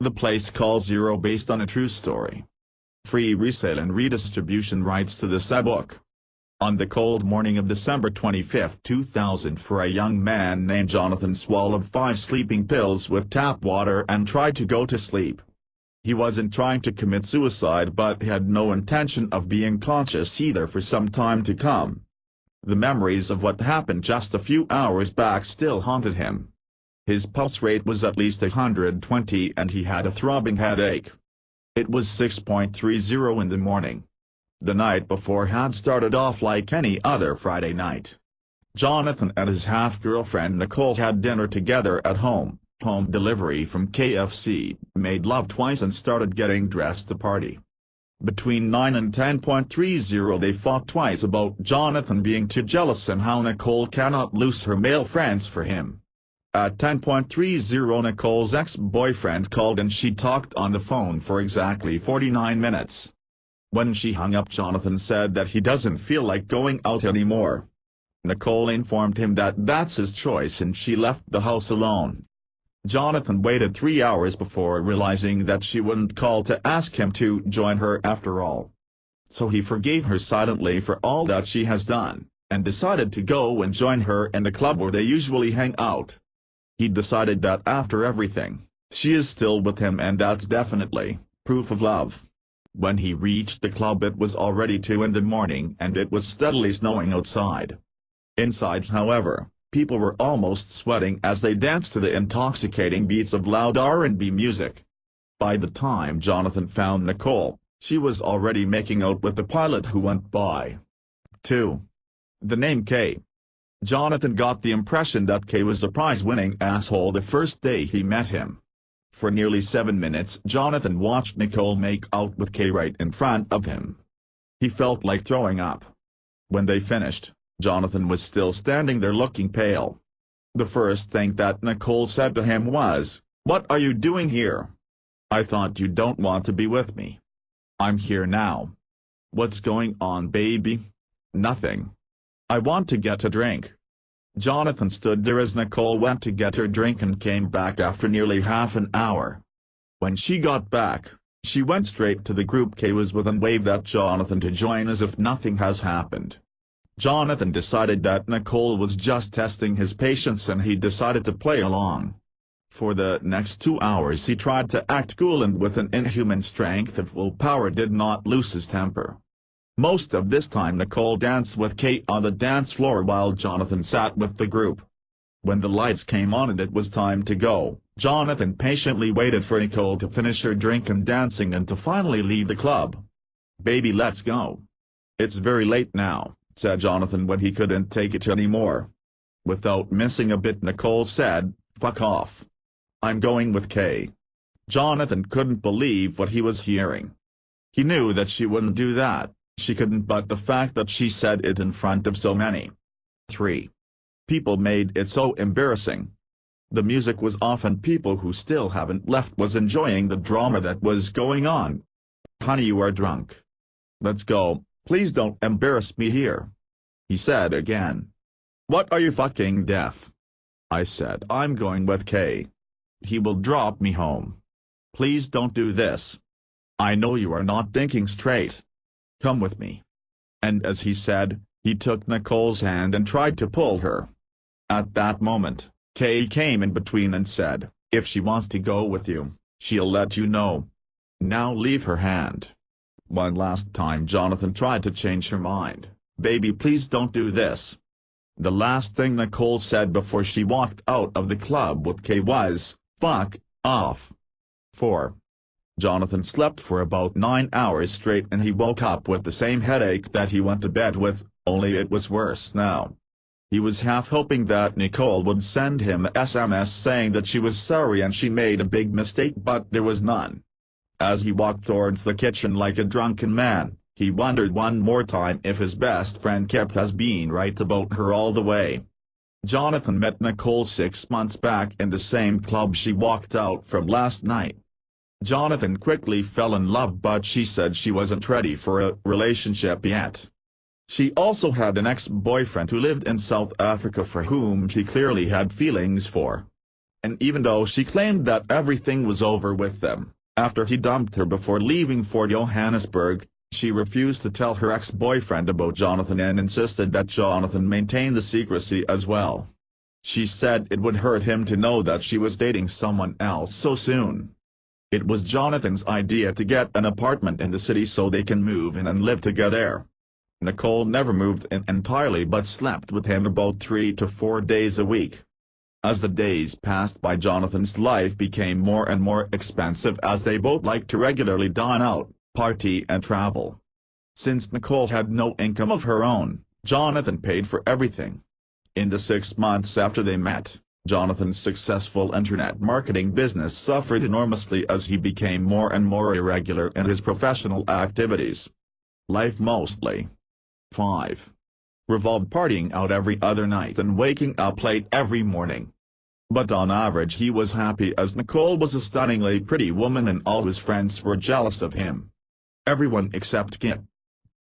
The Place Called Zero, based on a true story. Free resale and redistribution rights to this ebook. On the cold morning of December 25, 2004, a young man named Jonathan swallowed 5 sleeping pills with tap water and tried to go to sleep. He wasn't trying to commit suicide, but had no intention of being conscious either for some time to come. The memories of what happened just a few hours back still haunted him. His pulse rate was at least 120 and he had a throbbing headache. It was 6:30 in the morning. The night before had started off like any other Friday night. Jonathan and his half-girlfriend Nicole had dinner together at home delivery from KFC, made love twice and started getting dressed to party. Between 9 and 10:30 they fought twice about Jonathan being too jealous and how Nicole cannot lose her male friends for him. At 10:30 Nicole's ex-boyfriend called and she talked on the phone for exactly 49 minutes. When she hung up, Jonathan said that he doesn't feel like going out anymore. Nicole informed him that that's his choice and she left the house alone. Jonathan waited 3 hours before realizing that she wouldn't call to ask him to join her after all. So he forgave her silently for all that she has done, and decided to go and join her in the club where they usually hang out. He decided that after everything, she is still with him, and that's definitely proof of love. When he reached the club, it was already 2 in the morning and it was steadily snowing outside. Inside, however, people were almost sweating as they danced to the intoxicating beats of loud R&B music. By the time Jonathan found Nicole, she was already making out with the pilot who went by. 2. The name Kay. Jonathan got the impression that Kay was a prize-winning asshole the first day he met him. For nearly 7 minutes Jonathan watched Nicole make out with Kay right in front of him. He felt like throwing up. When they finished, Jonathan was still standing there looking pale. The first thing that Nicole said to him was, "What are you doing here? I thought you don't want to be with me." "I'm here now." "What's going on, baby?" "Nothing. I want to get a drink." Jonathan stood there as Nicole went to get her drink and came back after nearly half an hour. When she got back, she went straight to the group Kay was with and waved at Jonathan to join as if nothing has happened. Jonathan decided that Nicole was just testing his patience and he decided to play along. For the next 2 hours he tried to act cool and with an inhuman strength of willpower did not lose his temper. Most of this time Nicole danced with Kay on the dance floor while Jonathan sat with the group. When the lights came on and it was time to go, Jonathan patiently waited for Nicole to finish her drink and dancing and to finally leave the club. "Baby, let's go. It's very late now," said Jonathan when he couldn't take it anymore. Without missing a bit, Nicole said, "Fuck off. I'm going with Kay." Jonathan couldn't believe what he was hearing. He knew that she wouldn't do that, she couldn't, but the fact that she said it in front of so many 3 people made it so embarrassing. The music was off and people who still haven't left was enjoying the drama that was going on. "Honey, you are drunk. Let's go. Please don't embarrass me here," he said again. "What, are you fucking deaf?" I said I'm going with Kay. He will drop me home. Please don't do this. I know you are not thinking straight. Come with me. And as he said, he took Nicole's hand and tried to pull her. At that moment, Kay came in between and said, "If she wants to go with you, she'll let you know. Now leave her hand." One last time Jonathan tried to change her mind. "Baby, please don't do this." The last thing Nicole said before she walked out of the club with Kay was, "Fuck off." 4. Jonathan slept for about 9 hours straight and he woke up with the same headache that he went to bed with, only it was worse now. He was half hoping that Nicole would send him a SMS saying that she was sorry and she made a big mistake, but there was none. As he walked towards the kitchen like a drunken man, he wondered one more time if his best friend Kip has been right about her all the way. Jonathan met Nicole 6 months back in the same club she walked out from last night. Jonathan quickly fell in love, but she said she wasn't ready for a relationship yet. She also had an ex-boyfriend who lived in South Africa for whom she clearly had feelings for. And even though she claimed that everything was over with them, after he dumped her before leaving for Johannesburg, she refused to tell her ex-boyfriend about Jonathan and insisted that Jonathan maintain the secrecy as well. She said it would hurt him to know that she was dating someone else so soon. It was Jonathan's idea to get an apartment in the city so they can move in and live together. Nicole never moved in entirely but slept with him about 3 to 4 days a week. As the days passed by, Jonathan's life became more and more expensive as they both liked to regularly dine out, party and travel. Since Nicole had no income of her own, Jonathan paid for everything. In the 6 months after they met, Jonathan's successful internet marketing business suffered enormously as he became more and more irregular in his professional activities. Life mostly 5. Revolved partying out every other night and waking up late every morning. But on average he was happy as Nicole was a stunningly pretty woman and all his friends were jealous of him. Everyone except Kip.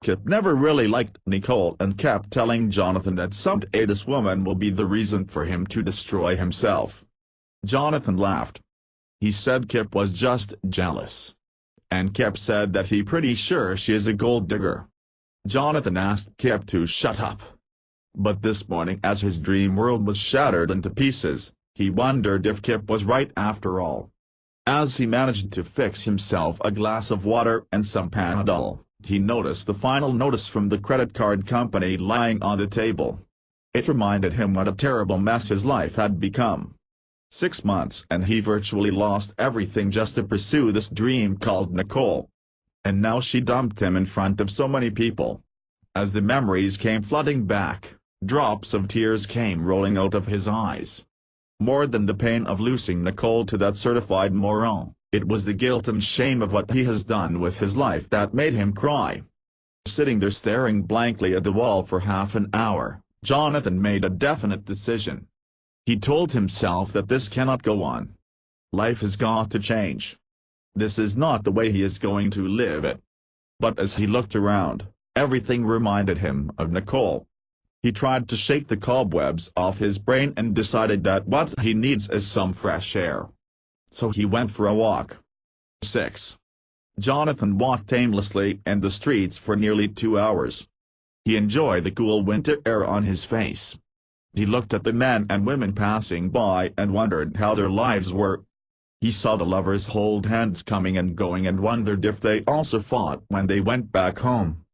Kip never really liked Nicole and kept telling Jonathan that someday this woman will be the reason for him to destroy himself. Jonathan laughed. He said Kip was just jealous. And Kip said that he pretty sure she is a gold digger. Jonathan asked Kip to shut up. But this morning, as his dream world was shattered into pieces, he wondered if Kip was right after all. As he managed to fix himself a glass of water and some Panadol, he noticed the final notice from the credit card company lying on the table. It reminded him what a terrible mess his life had become. 6 months and he virtually lost everything just to pursue this dream called Nicole. And now she dumped him in front of so many people. As the memories came flooding back, drops of tears came rolling out of his eyes. More than the pain of losing Nicole to that certified moron, it was the guilt and shame of what he has done with his life that made him cry. Sitting there staring blankly at the wall for half an hour, Jonathan made a definite decision. He told himself that this cannot go on. Life has got to change. This is not the way he is going to live it. But as he looked around, everything reminded him of Nicole. He tried to shake the cobwebs off his brain and decided that what he needs is some fresh air. So he went for a walk. 6. Jonathan walked aimlessly in the streets for nearly 2 hours. He enjoyed the cool winter air on his face. He looked at the men and women passing by and wondered how their lives were. He saw the lovers hold hands coming and going and wondered if they also fought when they went back home.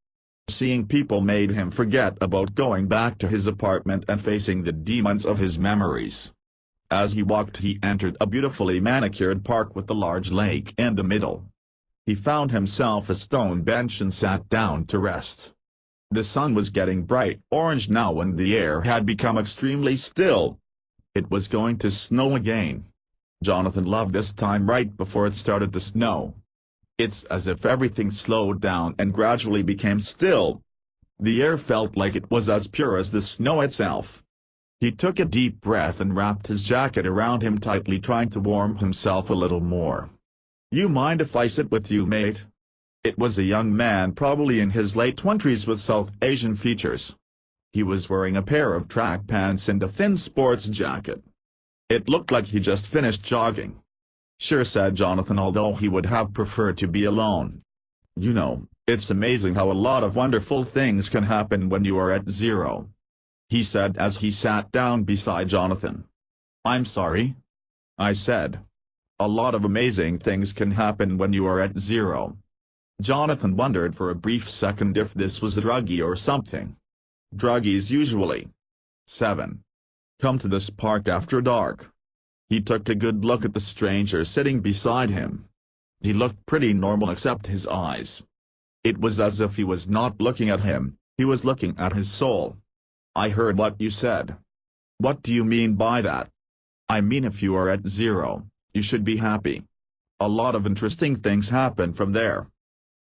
Seeing people made him forget about going back to his apartment and facing the demons of his memories. As he walked, he entered a beautifully manicured park with a large lake in the middle. He found himself a stone bench and sat down to rest. The sun was getting bright orange now and the air had become extremely still. It was going to snow again. Jonathan loved this time right before it started to snow. It's as if everything slowed down and gradually became still. The air felt like it was as pure as the snow itself. He took a deep breath and wrapped his jacket around him tightly, trying to warm himself a little more. "You mind if I sit with you, mate?" It was a young man probably in his late 20s with South Asian features. He was wearing a pair of track pants and a thin sports jacket. It looked like he just finished jogging. "Sure," said Jonathan, although he would have preferred to be alone. "You know, it's amazing how a lot of wonderful things can happen when you are at zero," he said as he sat down beside Jonathan. "I'm sorry?" I said. "A lot of amazing things can happen when you are at zero." Jonathan wondered for a brief second if this was a druggie or something. Druggies usually. 7. Come to this park after dark. He took a good look at the stranger sitting beside him. He looked pretty normal except his eyes. It was as if he was not looking at him, he was looking at his soul. "I heard what you said." "What do you mean by that?" "I mean if you are at zero, you should be happy. A lot of interesting things happen from there."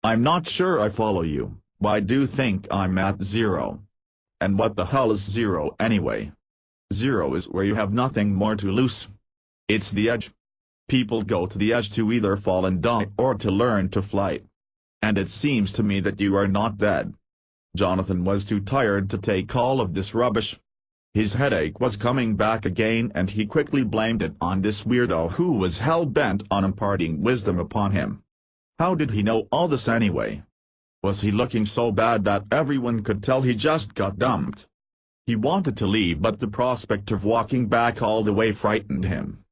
"I'm not sure I follow you. Why do you think I'm at zero? And what the hell is zero anyway?" "Zero is where you have nothing more to lose. It's the edge. People go to the edge to either fall and die or to learn to fly. And it seems to me that you are not dead." Jonathan was too tired to take all of this rubbish. His headache was coming back again and he quickly blamed it on this weirdo who was hell-bent on imparting wisdom upon him. How did he know all this anyway? Was he looking so bad that everyone could tell he just got dumped? He wanted to leave but the prospect of walking back all the way frightened him.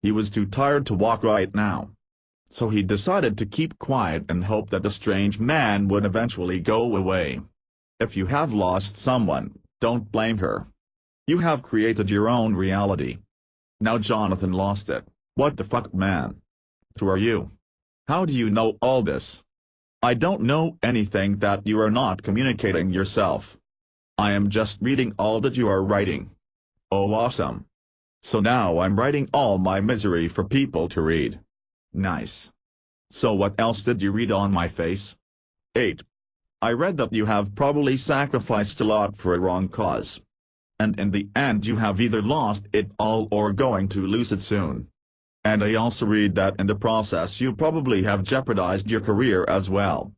He was too tired to walk right now. So he decided to keep quiet and hope that the strange man would eventually go away. If you have lost someone, don't blame her. You have created your own reality. Now Jonathan lost it. What the fuck, man? Who are you? How do you know all this? I don't know anything that you are not communicating yourself. I am just reading all that you are writing. Oh, awesome. So now I'm writing all my misery for people to read. Nice. So what else did you read on my face? 8. I read that you have probably sacrificed a lot for a wrong cause. And in the end you have either lost it all or going to lose it soon. And I also read that in the process you probably have jeopardized your career as well.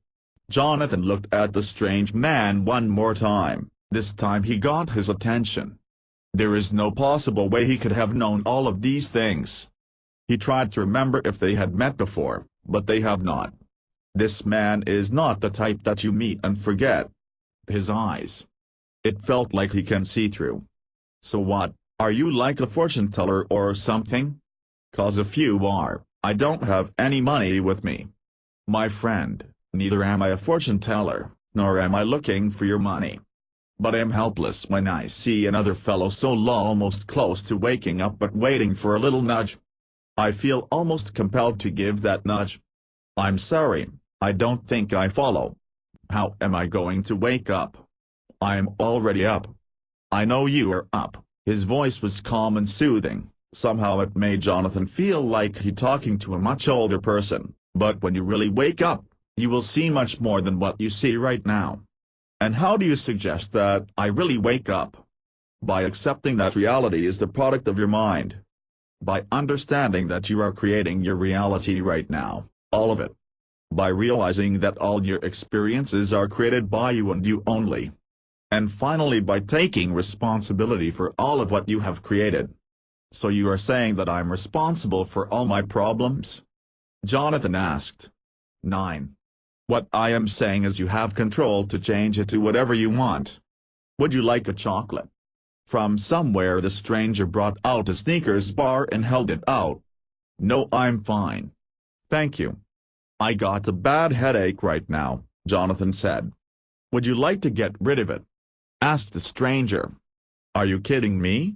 Jonathan looked at the strange man one more time. This time he got his attention. There is no possible way he could have known all of these things. He tried to remember if they had met before, but they have not. This man is not the type that you meet and forget. His eyes. It felt like he can see through. So what, are you like a fortune teller or something? 'Cause if you are, I don't have any money with me. My friend, neither am I a fortune teller, nor am I looking for your money. But I am helpless when I see another fellow so almost close to waking up but waiting for a little nudge. I feel almost compelled to give that nudge. I'm sorry, I don't think I follow. How am I going to wake up? I'm already up. I know you are up. His voice was calm and soothing. Somehow it made Jonathan feel like he talking to a much older person, but when you really wake up, you will see much more than what you see right now. And how do you suggest that I really wake up? By accepting that reality is the product of your mind. By understanding that you are creating your reality right now, all of it. By realizing that all your experiences are created by you and you only. And finally by taking responsibility for all of what you have created. So you are saying that I'm responsible for all my problems? Jonathan asked. 9. What I am saying is you have control to change it to whatever you want. Would you like a chocolate? From somewhere the stranger brought out a Snickers bar and held it out. No, I'm fine. Thank you. I got a bad headache right now, Jonathan said. Would you like to get rid of it? Asked the stranger. Are you kidding me?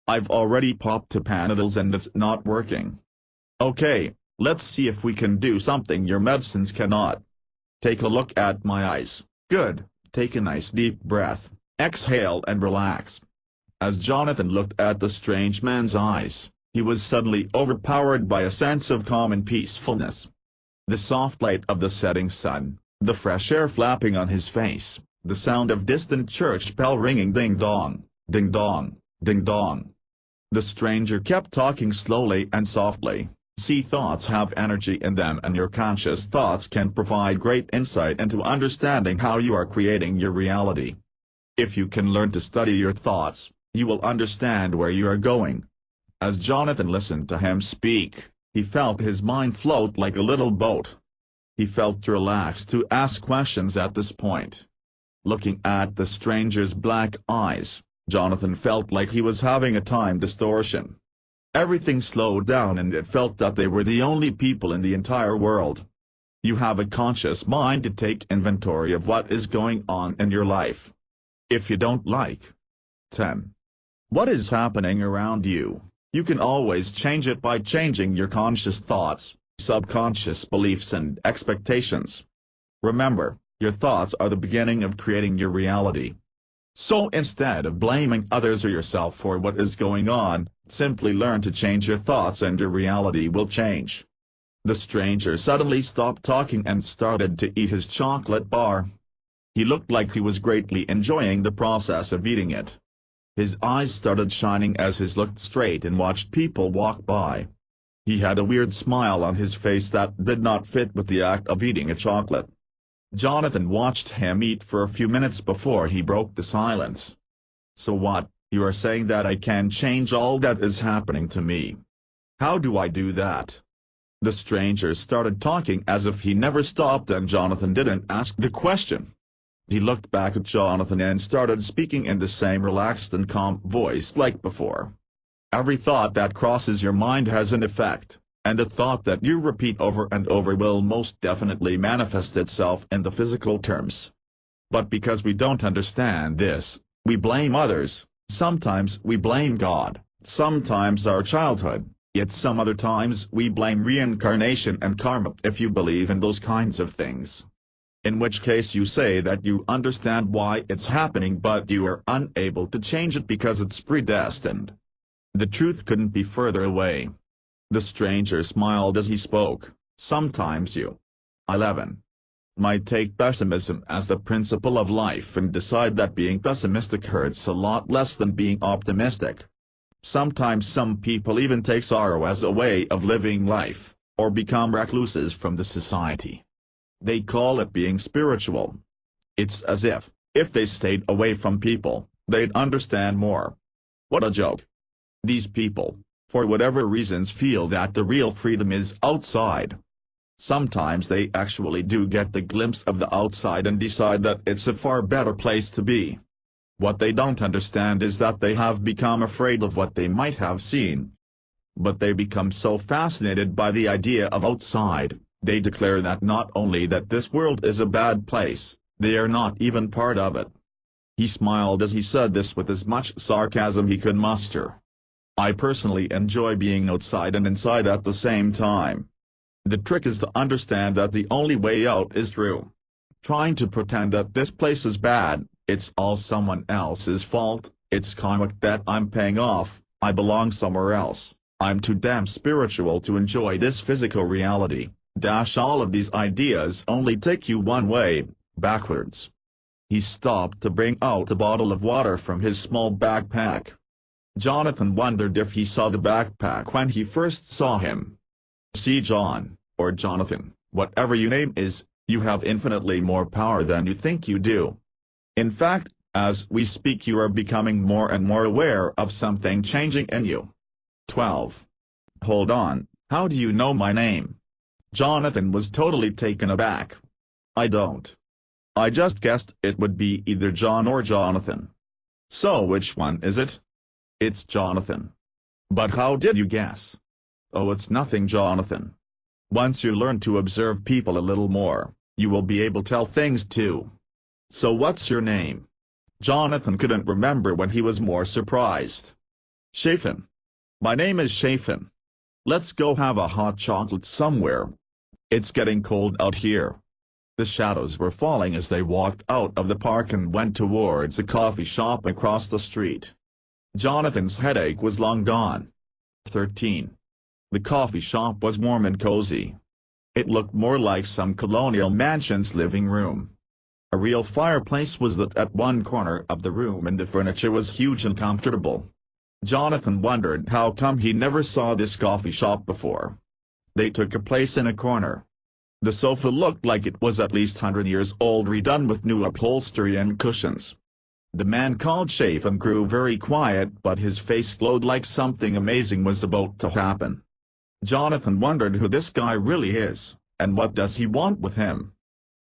I've already popped 2 Panadols and it's not working. Okay, let's see if we can do something your medicines cannot. Take a look at my eyes. Good, take a nice deep breath, exhale and relax. As Jonathan looked at the strange man's eyes, he was suddenly overpowered by a sense of calm and peacefulness. The soft light of the setting sun, the fresh air flapping on his face, the sound of distant church bell ringing ding-dong, ding-dong, ding-dong. The stranger kept talking slowly and softly. See, thoughts have energy in them and your conscious thoughts can provide great insight into understanding how you are creating your reality. If you can learn to study your thoughts, you will understand where you are going. As Jonathan listened to him speak, he felt his mind float like a little boat. He felt relaxed to ask questions at this point. Looking at the stranger's black eyes, Jonathan felt like he was having a time distortion. Everything slowed down and it felt that they were the only people in the entire world. You have a conscious mind to take inventory of what is going on in your life. If you don't like 10. What is happening around you, you can always change it by changing your conscious thoughts, subconscious beliefs and expectations. Remember, your thoughts are the beginning of creating your reality. So instead of blaming others or yourself for what is going on, simply learn to change your thoughts and your reality will change. The stranger suddenly stopped talking and started to eat his chocolate bar. He looked like he was greatly enjoying the process of eating it. His eyes started shining as he looked straight and watched people walk by. He had a weird smile on his face that did not fit with the act of eating a chocolate. Jonathan watched him eat for a few minutes before he broke the silence. So what, You are saying that I can change all that is happening to me. How do I do that? The stranger started talking as if he never stopped, and Jonathan didn't ask the question. He looked back at Jonathan and started speaking in the same relaxed and calm voice like before. Every thought that crosses your mind has an effect, and the thought that you repeat over and over will most definitely manifest itself in the physical terms. But because we don't understand this, we blame others. Sometimes we blame God, sometimes our childhood, yet some other times we blame reincarnation and karma if you believe in those kinds of things. In which case you say that you understand why it's happening but you are unable to change it because it's predestined. The truth couldn't be further away. The stranger smiled as he spoke. Sometimes you, 11, might take pessimism as the principle of life and decide that being pessimistic hurts a lot less than being optimistic. Sometimes some people even take sorrow as a way of living life, or become recluses from the society. They call it being spiritual. It's as if they stayed away from people, they'd understand more. What a joke. These people, for whatever reasons, feel that the real freedom is outside. Sometimes they actually do get the glimpse of the outside and decide that it's a far better place to be. What they don't understand is that they have become afraid of what they might have seen. But they become so fascinated by the idea of outside, they declare that not only that this world is a bad place, they are not even part of it. He smiled as he said this with as much sarcasm he could muster. I personally enjoy being outside and inside at the same time. The trick is to understand that the only way out is through. Trying to pretend that this place is bad, it's all someone else's fault, it's karmic that I'm paying off, I belong somewhere else, I'm too damn spiritual to enjoy this physical reality, all of these ideas only take you one way, backwards. He stopped to bring out a bottle of water from his small backpack. Jonathan wondered if he saw the backpack when he first saw him. See John, or Jonathan, whatever your name is, you have infinitely more power than you think you do. In fact, as we speak you are becoming more and more aware of something changing in you. 12. Hold on, how do you know my name? Jonathan was totally taken aback. I don't. I just guessed it would be either John or Jonathan. So which one is it? It's Jonathan. But how did you guess? Oh, it's nothing, Jonathan. Once you learn to observe people a little more, you will be able to tell things too. So what's your name? Jonathan couldn't remember when he was more surprised. Shafin. My name is Shafin. Let's go have a hot chocolate somewhere. It's getting cold out here. The shadows were falling as they walked out of the park and went towards a coffee shop across the street. Jonathan's headache was long gone. 13. The coffee shop was warm and cozy. It looked more like some colonial mansion's living room. A real fireplace was lit at one corner of the room and the furniture was huge and comfortable. Jonathan wondered how come he never saw this coffee shop before. They took a place in a corner. The sofa looked like it was at least 100 years old, redone with new upholstery and cushions. The man called Shafin grew very quiet, but his face glowed like something amazing was about to happen. Jonathan wondered who this guy really is, and what does he want with him.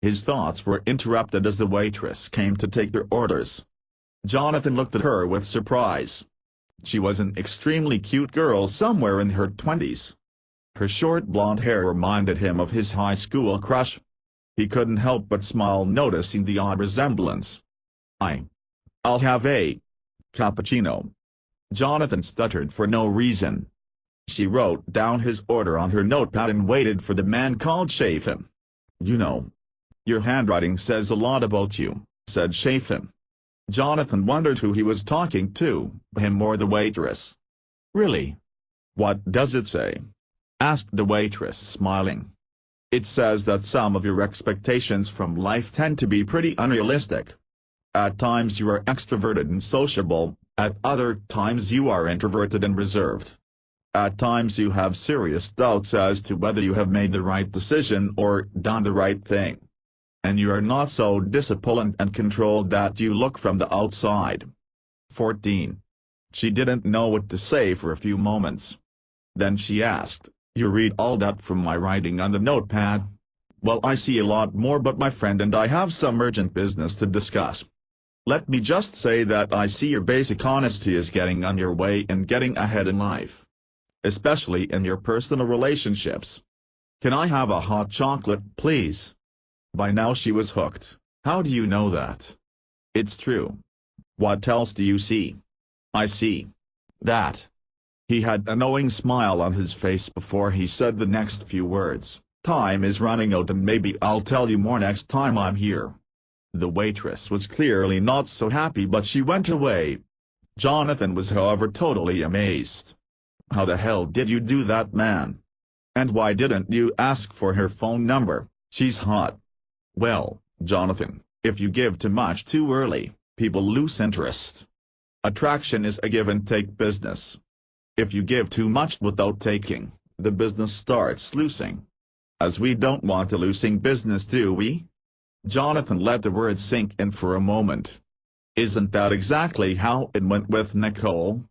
His thoughts were interrupted as the waitress came to take their orders. Jonathan looked at her with surprise. She was an extremely cute girl somewhere in her 20s. Her short blonde hair reminded him of his high school crush. He couldn't help but smile noticing the odd resemblance. I'll have a cappuccino. Jonathan stuttered for no reason. She wrote down his order on her notepad and waited for the man called Shafin. You know, your handwriting says a lot about you, said Shafin. Jonathan wondered who he was talking to, him or the waitress. Really? What does it say? Asked the waitress, smiling. It says that some of your expectations from life tend to be pretty unrealistic. At times you are extroverted and sociable, at other times you are introverted and reserved. At times you have serious doubts as to whether you have made the right decision or done the right thing. And you are not so disciplined and controlled that you look from the outside. 14. She didn't know what to say for a few moments. Then she asked, "You read all that from my writing on the notepad?" "Well, I see a lot more, but my friend and I have some urgent business to discuss. Let me just say that I see your basic honesty is getting on your way and getting ahead in life. Especially in your personal relationships. Can I have a hot chocolate, please?" By now she was hooked. "How do you know that?" "It's true." "What else do you see?" "I see that." He had a knowing smile on his face before he said the next few words. "Time is running out and maybe I'll tell you more next time I'm here." The waitress was clearly not so happy, but she went away. Jonathan was, however, totally amazed. "How the hell did you do that, man? And why didn't you ask for her phone number? She's hot." "Well, Jonathan, if you give too much too early, people lose interest. Attraction is a give-and-take business. If you give too much without taking, the business starts losing. As we don't want a losing business, do we?" Jonathan let the words sink in for a moment. Isn't that exactly how it went with Nicole?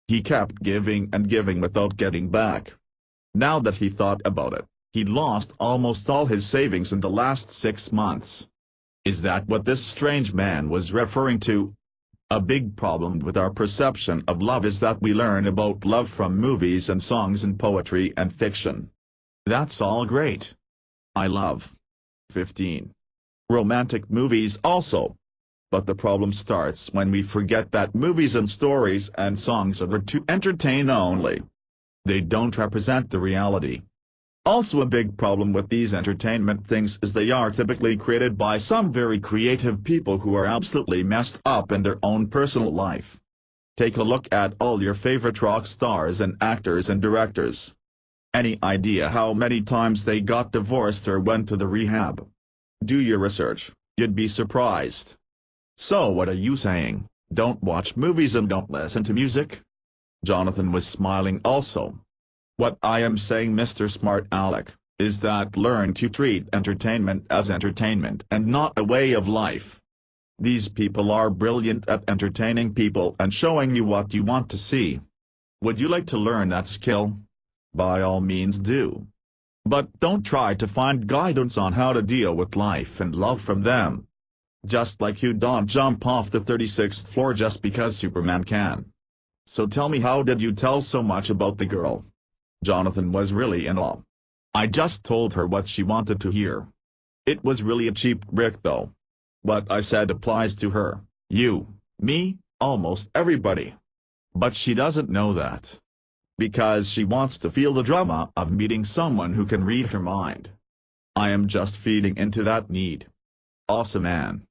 He kept giving and giving without getting back. Now that he thought about it, he'd lost almost all his savings in the last 6 months. Is that what this strange man was referring to? A big problem with our perception of love is that we learn about love from movies and songs and poetry and fiction. That's all great. I love 15 romantic movies also. But the problem starts when we forget that movies and stories and songs are there to entertain only. They don't represent the reality. Also, a big problem with these entertainment things is they are typically created by some very creative people who are absolutely messed up in their own personal life. Take a look at all your favorite rock stars and actors and directors. Any idea how many times they got divorced or went to the rehab? Do your research, you'd be surprised. So what are you saying, don't watch movies and don't listen to music? Jonathan was smiling also. What I am saying, Mr. Smart Alec, is that learn to treat entertainment as entertainment and not a way of life. These people are brilliant at entertaining people and showing you what you want to see. Would you like to learn that skill? By all means do. But don't try to find guidance on how to deal with life and love from them. Just like you don't jump off the 36th floor just because Superman can. So tell me, how did you tell so much about the girl? Jonathan was really in awe. I just told her what she wanted to hear. It was really a cheap trick though. What I said applies to her, you, me, almost everybody. But she doesn't know that. Because she wants to feel the drama of meeting someone who can read her mind. I am just feeding into that need. Awesome, man.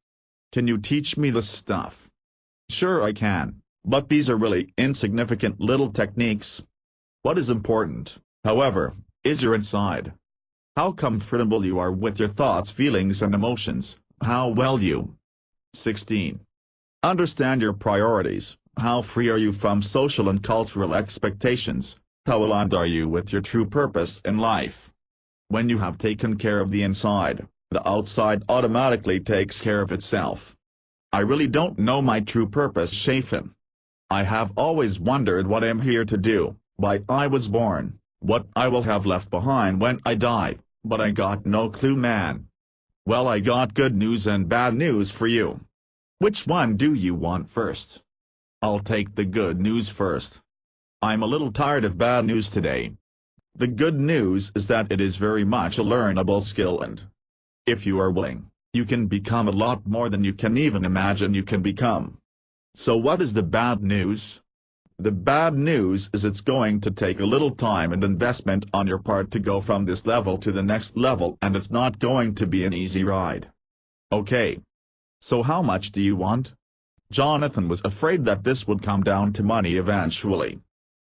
Can you teach me this stuff? Sure I can, but these are really insignificant little techniques. What is important, however, is your inside. How comfortable you are with your thoughts, feelings and emotions, how well you 16. Understand your priorities. How free are you from social and cultural expectations? How aligned are you with your true purpose in life? When you have taken care of the inside, the outside automatically takes care of itself. I really don't know my true purpose, Shafin. I have always wondered what I am here to do, why I was born, what I will have left behind when I die, but I got no clue, man. Well, I got good news and bad news for you. Which one do you want first? I'll take the good news first. I'm a little tired of bad news today. The good news is that it is very much a learnable skill, and if you are willing, you can become a lot more than you can even imagine you can become. So what is the bad news? The bad news is it's going to take a little time and investment on your part to go from this level to the next level, and it's not going to be an easy ride. Okay. So how much do you want? Jonathan was afraid that this would come down to money eventually.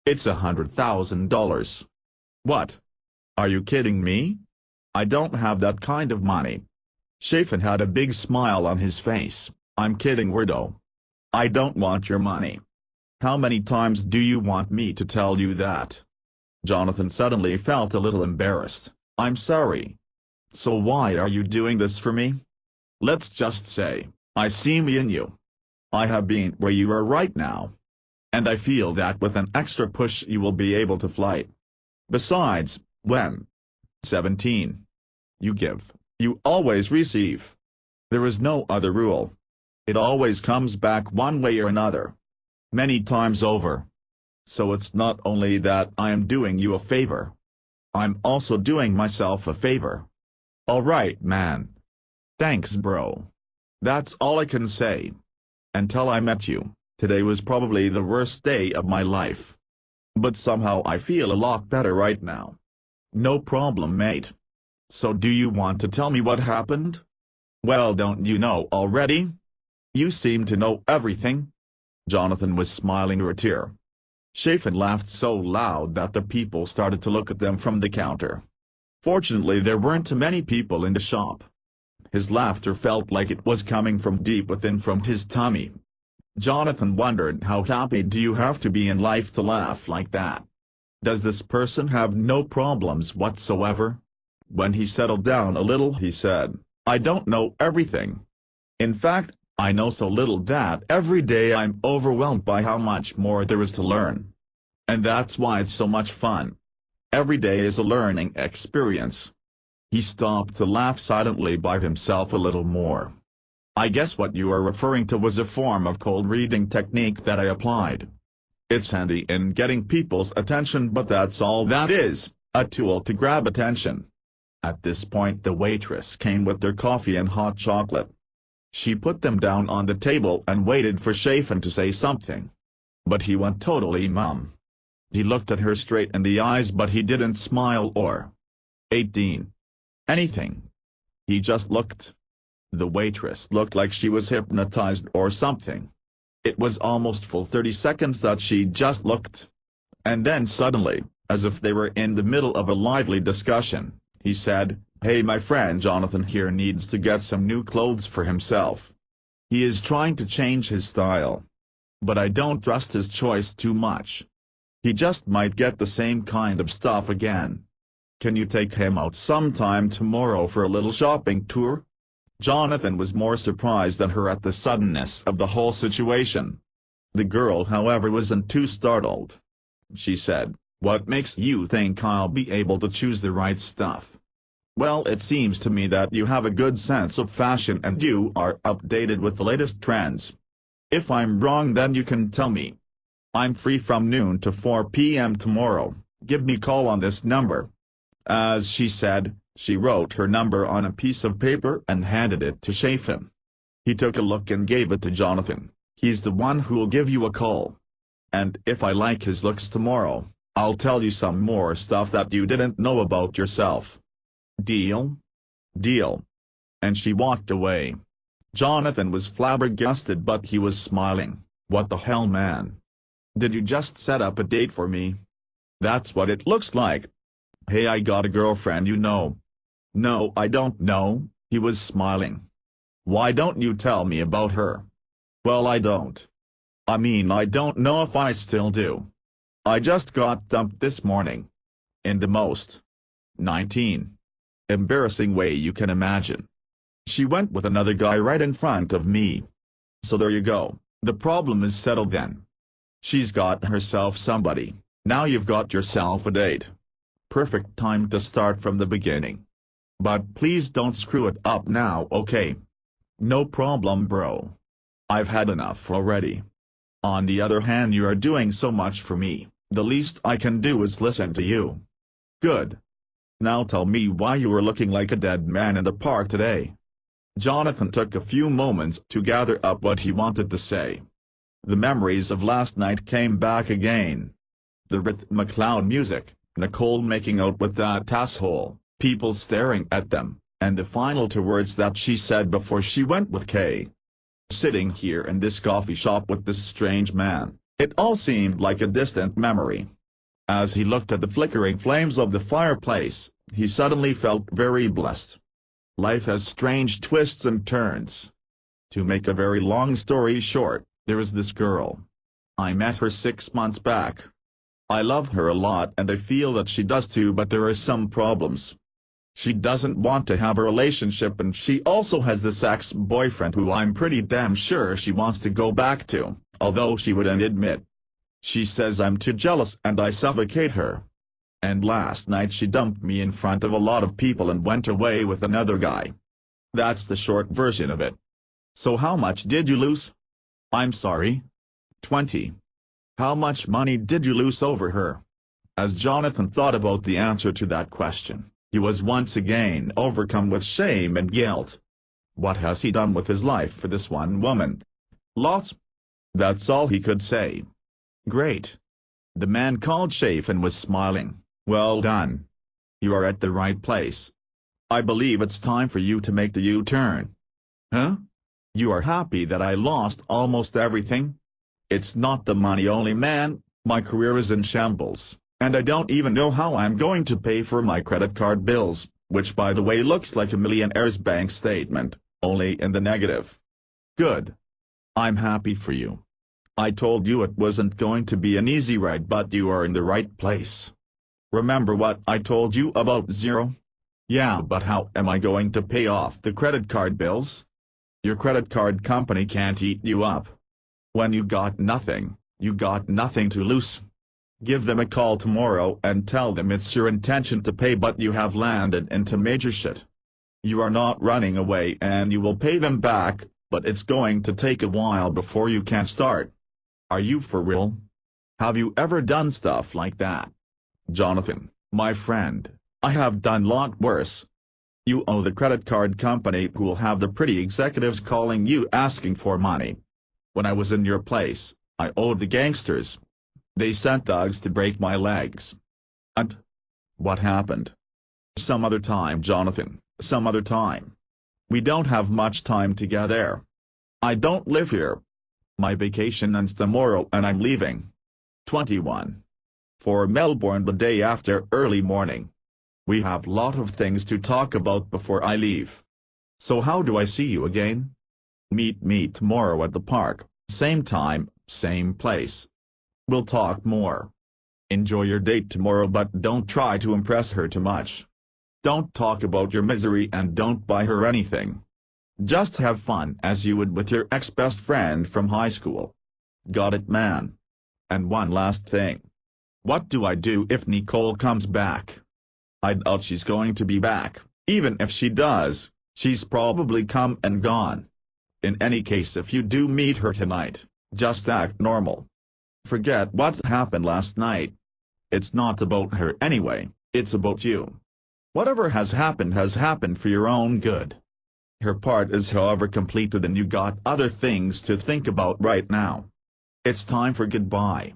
It's $100,000. What? Are you kidding me? I don't have that kind of money. Shafin had a big smile on his face. I'm kidding, weirdo. I don't want your money. How many times do you want me to tell you that? Jonathan suddenly felt a little embarrassed. I'm sorry. So why are you doing this for me? Let's just say, I see me in you. I have been where you are right now. And I feel that with an extra push you will be able to fly. Besides, when 17. You give, you always receive. There is no other rule. It always comes back one way or another. Many times over. So it's not only that I am doing you a favor. I'm also doing myself a favor. Alright, man. Thanks, bro. That's all I can say. Until I met you, today was probably the worst day of my life. But somehow I feel a lot better right now. No problem, mate. So do you want to tell me what happened? Well, don't you know already? You seem to know everything. Jonathan was smiling through a tear. Chafin laughed so loud that the people started to look at them from the counter. Fortunately there weren't too many people in the shop. His laughter felt like it was coming from deep within from his tummy. Jonathan wondered, how happy do you have to be in life to laugh like that? Does this person have no problems whatsoever? When he settled down a little he said, I don't know everything. In fact, I know so little that every day I'm overwhelmed by how much more there is to learn. And that's why it's so much fun. Every day is a learning experience. He stopped to laugh silently by himself a little more. I guess what you are referring to was a form of cold reading technique that I applied. It's handy in getting people's attention, but that's all that is, a tool to grab attention. At this point the waitress came with their coffee and hot chocolate. She put them down on the table and waited for Chafin to say something. But he went totally mum. He looked at her straight in the eyes but he didn't smile or 18. Anything. He just looked. The waitress looked like she was hypnotized or something. It was almost full 30 seconds that she just looked. And then suddenly, as if they were in the middle of a lively discussion, he said, Hey, my friend Jonathan here needs to get some new clothes for himself. He is trying to change his style. But I don't trust his choice too much. He just might get the same kind of stuff again. Can you take him out sometime tomorrow for a little shopping tour? Jonathan was more surprised than her at the suddenness of the whole situation. The girl, however, wasn't too startled. She said, What makes you think I'll be able to choose the right stuff? Well, it seems to me that you have a good sense of fashion and you are updated with the latest trends. If I'm wrong then you can tell me. I'm free from noon to 4 p.m. tomorrow, give me a call on this number. As she said, she wrote her number on a piece of paper and handed it to Chafin. He took a look and gave it to Jonathan. He's the one who'll give you a call. And if I like his looks tomorrow, I'll tell you some more stuff that you didn't know about yourself. Deal? Deal. And she walked away. Jonathan was flabbergasted but he was smiling. What the hell, man? Did you just set up a date for me? That's what it looks like. Hey, I got a girlfriend, you know. No, I don't know, he was smiling. Why don't you tell me about her? Well, I don't. I mean, I don't know if I still do. I just got dumped this morning. In the most 19. Embarrassing way you can imagine. She went with another guy right in front of me. So there you go, the problem is settled then. She's got herself somebody, now you've got yourself a date. Perfect time to start from the beginning. But please don't screw it up now, okay? No problem, bro. I've had enough already. On the other hand, you are doing so much for me, the least I can do is listen to you. Good. Now tell me why you were looking like a dead man in the park today. Jonathan took a few moments to gather up what he wanted to say. The memories of last night came back again. The Rhythm McLeod music, Nicole making out with that asshole, people staring at them, and the final two words that she said before she went with Kay. Sitting here in this coffee shop with this strange man, it all seemed like a distant memory. As he looked at the flickering flames of the fireplace, he suddenly felt very blessed. Life has strange twists and turns. To make a very long story short, there is this girl. I met her 6 months back. I love her a lot and I feel that she does too, but there are some problems. She doesn't want to have a relationship and she also has this ex-boyfriend who I'm pretty damn sure she wants to go back to, although she wouldn't admit. She says I'm too jealous and I suffocate her. And last night she dumped me in front of a lot of people and went away with another guy. That's the short version of it. So how much did you lose? I'm sorry? 20. How much money did you lose over her? As Jonathan thought about the answer to that question, he was once again overcome with shame and guilt. What has he done with his life for this one woman? Lots. That's all he could say. Great. The man called Chafin was smiling. Well done. You are at the right place. I believe it's time for you to make the U-turn. Huh? You are happy that I lost almost everything? It's not the money only, man. My career is in shambles, and I don't even know how I'm going to pay for my credit card bills, which by the way looks like a millionaire's bank statement, only in the negative. Good. I'm happy for you. I told you it wasn't going to be an easy ride, but you are in the right place. Remember what I told you about zero? Yeah, but how am I going to pay off the credit card bills? Your credit card company can't eat you up. When you got nothing to lose. Give them a call tomorrow and tell them it's your intention to pay, but you have landed into major shit. You are not running away and you will pay them back, but it's going to take a while before you can start. Are you for real? Have you ever done stuff like that? Jonathan, my friend, I have done lot worse. You owe the credit card company who will have the pretty executives calling you asking for money. When I was in your place, I owed the gangsters. They sent thugs to break my legs. And what happened? Some other time, Jonathan, some other time. We don't have much time together. I don't live here. My vacation ends tomorrow and I'm leaving. 21. For Melbourne the day after early morning. We have lot of things to talk about before I leave. So how do I see you again? Meet me tomorrow at the park, same time, same place. We'll talk more. Enjoy your date tomorrow, but don't try to impress her too much. Don't talk about your misery and don't buy her anything. Just have fun as you would with your ex-best friend from high school. Got it, man? And one last thing. What do I do if Nicole comes back? I doubt she's going to be back. Even if she does, she's probably come and gone. In any case, if you do meet her tonight, just act normal. Forget what happened last night. It's not about her anyway, it's about you. Whatever has happened for your own good. Her part is however completed and you got other things to think about right now. It's time for goodbye.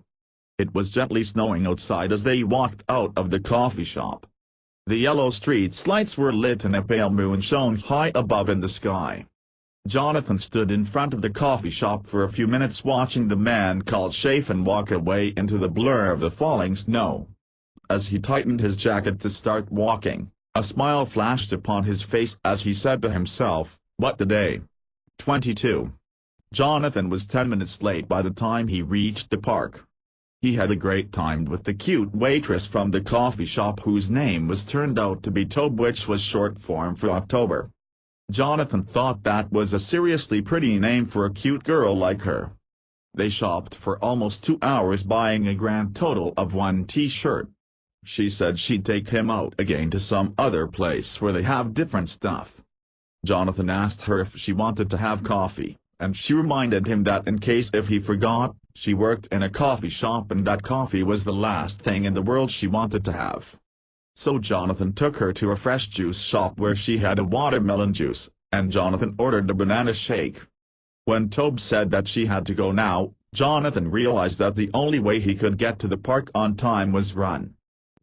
It was gently snowing outside as they walked out of the coffee shop. The yellow street's lights were lit and a pale moon shone high above in the sky. Jonathan stood in front of the coffee shop for a few minutes watching the man called Chafin walk away into the blur of the falling snow. As he tightened his jacket to start walking, a smile flashed upon his face as he said to himself, "What the day?" 22. Jonathan was 10 minutes late by the time he reached the park. He had a great time with the cute waitress from the coffee shop whose name was turned out to be Tobe, which was short form for October. Jonathan thought that was a seriously pretty name for a cute girl like her. They shopped for almost 2 hours, buying a grand total of 1 t-shirt. She said she'd take him out again to some other place where they have different stuff. Jonathan asked her if she wanted to have coffee, and she reminded him that in case if he forgot, she worked in a coffee shop and that coffee was the last thing in the world she wanted to have. So Jonathan took her to a fresh juice shop where she had a watermelon juice, and Jonathan ordered a banana shake. When Tobe said that she had to go now, Jonathan realized that the only way he could get to the park on time was run.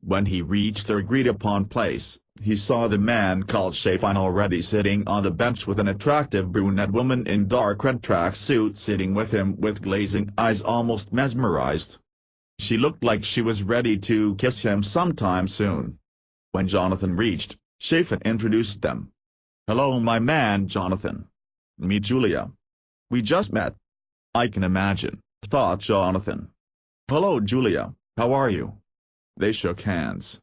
When he reached their agreed-upon place, he saw the man called Chafin already sitting on the bench with an attractive brunette woman in dark red tracksuit sitting with him with glazing eyes, almost mesmerized. She looked like she was ready to kiss him sometime soon. When Jonathan reached, Chafin introduced them. "Hello, my man Jonathan. Meet Julia. We just met." "I can imagine," thought Jonathan. "Hello Julia, how are you?" They shook hands.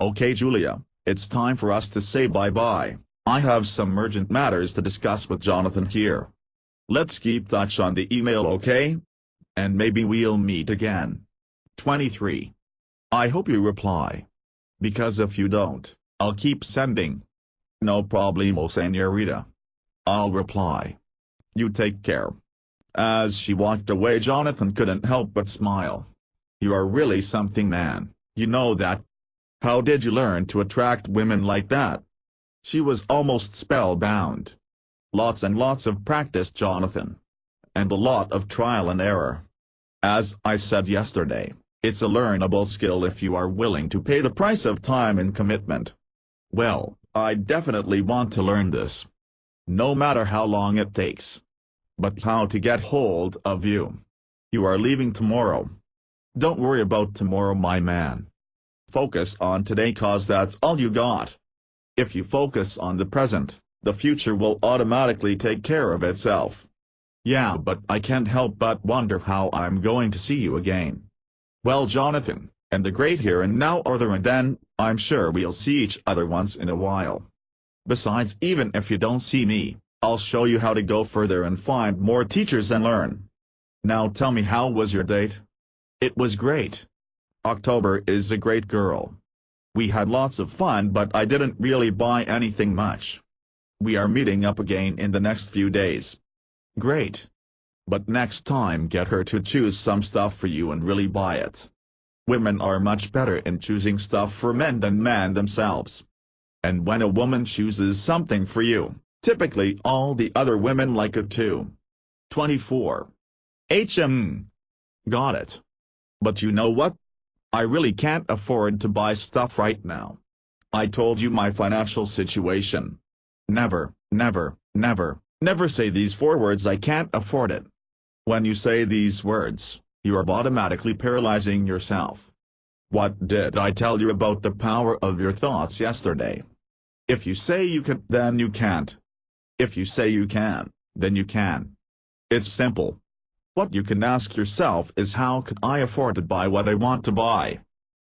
"Okay Julia, it's time for us to say bye-bye. I have some urgent matters to discuss with Jonathan here. Let's keep touch on the email, okay?" And maybe we'll meet again. 23. I hope you reply. Because if you don't, I'll keep sending. No problemo, señorita. I'll reply. You take care. As she walked away, Jonathan couldn't help but smile. You are really something, man, you know that. How did you learn to attract women like that? She was almost spellbound. Lots and lots of practice, Jonathan. And a lot of trial and error. As I said yesterday, it's a learnable skill if you are willing to pay the price of time and commitment. Well, I definitely want to learn this. No matter how long it takes. But how to get hold of you? You are leaving tomorrow. Don't worry about tomorrow, my man. Focus on today, cause that's all you got. If you focus on the present, the future will automatically take care of itself. Yeah, but I can't help but wonder how I'm going to see you again. Well, Jonathan, and the great here and now other and then, I'm sure we'll see each other once in a while. Besides, even if you don't see me, I'll show you how to go further and find more teachers and learn. Now tell me, how was your date? It was great. October is a great girl. We had lots of fun, but I didn't really buy anything much. We are meeting up again in the next few days. Great. But next time get her to choose some stuff for you and really buy it. Women are much better in choosing stuff for men than men themselves. And when a woman chooses something for you, typically all the other women like it too. 24. Got it. But you know what? I really can't afford to buy stuff right now. I told you my financial situation. Never, never, never, never say these 4 words, I can't afford it. When you say these words, you are automatically paralyzing yourself. What did I tell you about the power of your thoughts yesterday? If you say you can, then you can't. If you say you can, then you can. It's simple. What you can ask yourself is, how can I afford to buy what I want to buy?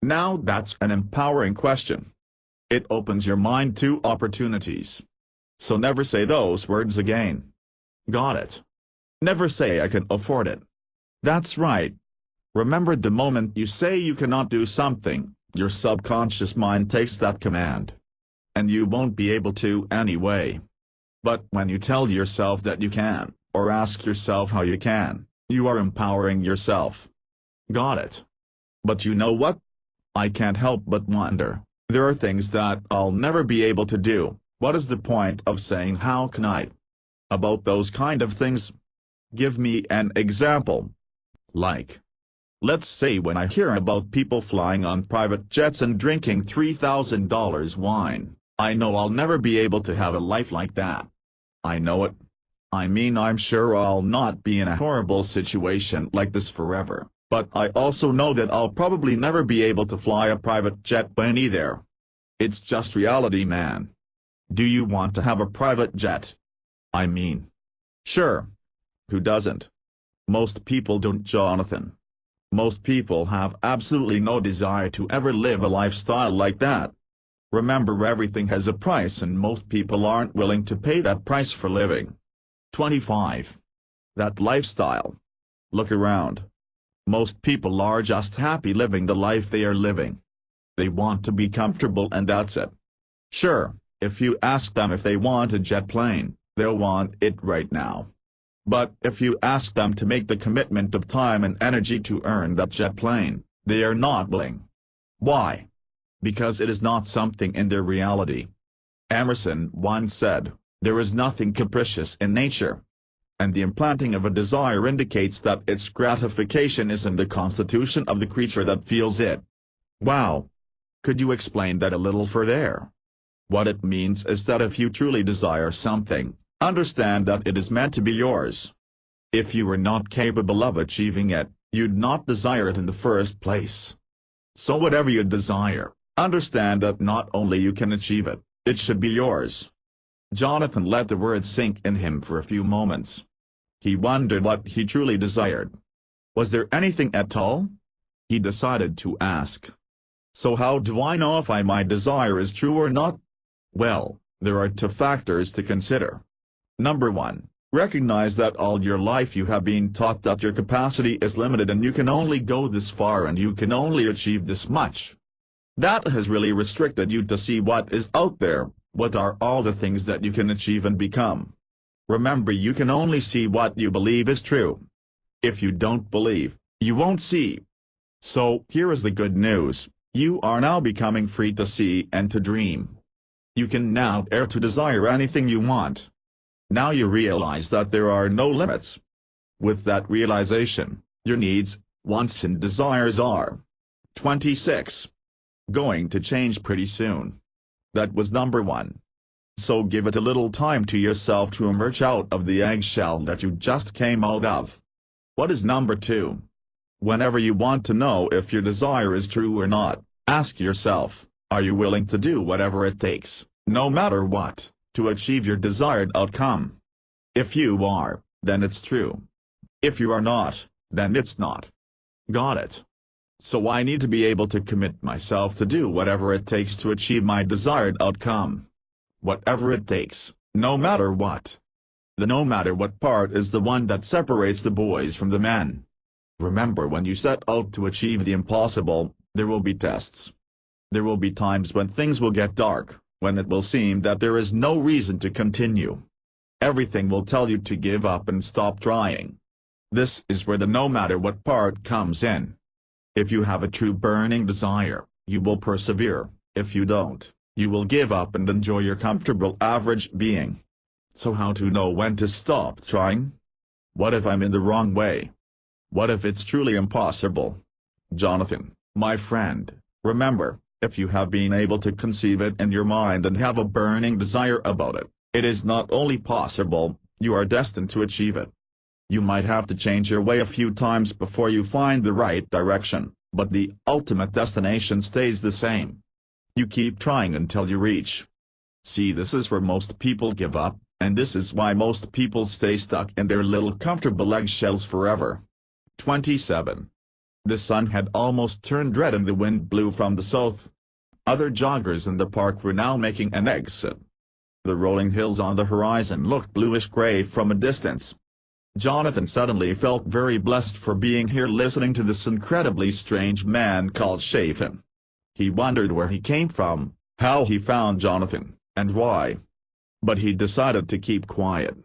Now that's an empowering question. It opens your mind to opportunities. So never say those words again. Got it? Never say I can afford it. That's right. Remember, the moment you say you cannot do something, your subconscious mind takes that command. And you won't be able to anyway. But when you tell yourself that you can, or ask yourself how you can, you are empowering yourself. Got it? But you know what? I can't help but wonder, there are things that I'll never be able to do. What is the point of saying how can I? About those kind of things? Give me an example. Like, let's say when I hear about people flying on private jets and drinking $3,000 wine, I know I'll never be able to have a life like that. I know it. I mean, I'm sure I'll not be in a horrible situation like this forever, but I also know that I'll probably never be able to fly a private jet plane either. It's just reality, man. Do you want to have a private jet? I mean, sure. Who doesn't? Most people don't, Jonathan. Most people have absolutely no desire to ever live a lifestyle like that. Remember, everything has a price and most people aren't willing to pay that price for living. 25. That lifestyle. Look around. Most people are just happy living the life they are living. They want to be comfortable and that's it. Sure, if you ask them if they want a jet plane, they'll want it right now. But if you ask them to make the commitment of time and energy to earn that jet plane, they are not willing. Why? Because it is not something in their reality. Emerson once said, there is nothing capricious in nature. And the implanting of a desire indicates that its gratification is in the constitution of the creature that feels it. Wow! Could you explain that a little further? What it means is that if you truly desire something, understand that it is meant to be yours. If you were not capable of achieving it, you'd not desire it in the first place. So whatever you desire, understand that not only you can achieve it, it should be yours. Jonathan let the words sink in him for a few moments. He wondered what he truly desired. Was there anything at all? He decided to ask. So how do I know if my desire is true or not? Well, there are 2 factors to consider. Number 1, Recognize that all your life you have been taught that your capacity is limited and you can only go this far and you can only achieve this much. That has really restricted you to see what is out there, what are all the things that you can achieve and become. Remember, you can only see what you believe is true. If you don't believe, you won't see. So, here is the good news, you are now becoming free to see and to dream. You can now dare to desire anything you want. Now you realize that there are no limits. With that realization, your needs, wants and desires are 26. Going to change pretty soon. That was number 1. So give it a little time to yourself to emerge out of the eggshell that you just came out of. What is number 2? Whenever you want to know if your desire is true or not, ask yourself, are you willing to do whatever it takes, no matter what, to achieve your desired outcome? If you are, then it's true. If you are not, then it's not. Got it? So I need to be able to commit myself to do whatever it takes to achieve my desired outcome. Whatever it takes, no matter what. The no matter what part is the one that separates the boys from the men. Remember, when you set out to achieve the impossible, there will be tests. There will be times when things will get dark, when it will seem that there is no reason to continue. Everything will tell you to give up and stop trying. This is where the no matter what part comes in. If you have a true burning desire, you will persevere. If you don't, you will give up and enjoy your comfortable average being. So how to know when to stop trying? What if I'm in the wrong way? What if it's truly impossible? Jonathan, my friend, remember, if you have been able to conceive it in your mind and have a burning desire about it, it is not only possible, you are destined to achieve it. You might have to change your way a few times before you find the right direction, but the ultimate destination stays the same. You keep trying until you reach. See, this is where most people give up, and this is why most people stay stuck in their little comfortable eggshells forever. 27. The sun had almost turned red and the wind blew from the south. Other joggers in the park were now making an exit. The rolling hills on the horizon looked bluish-gray from a distance. Jonathan suddenly felt very blessed for being here listening to this incredibly strange man called Chafin. He wondered where he came from, how he found Jonathan, and why. But he decided to keep quiet.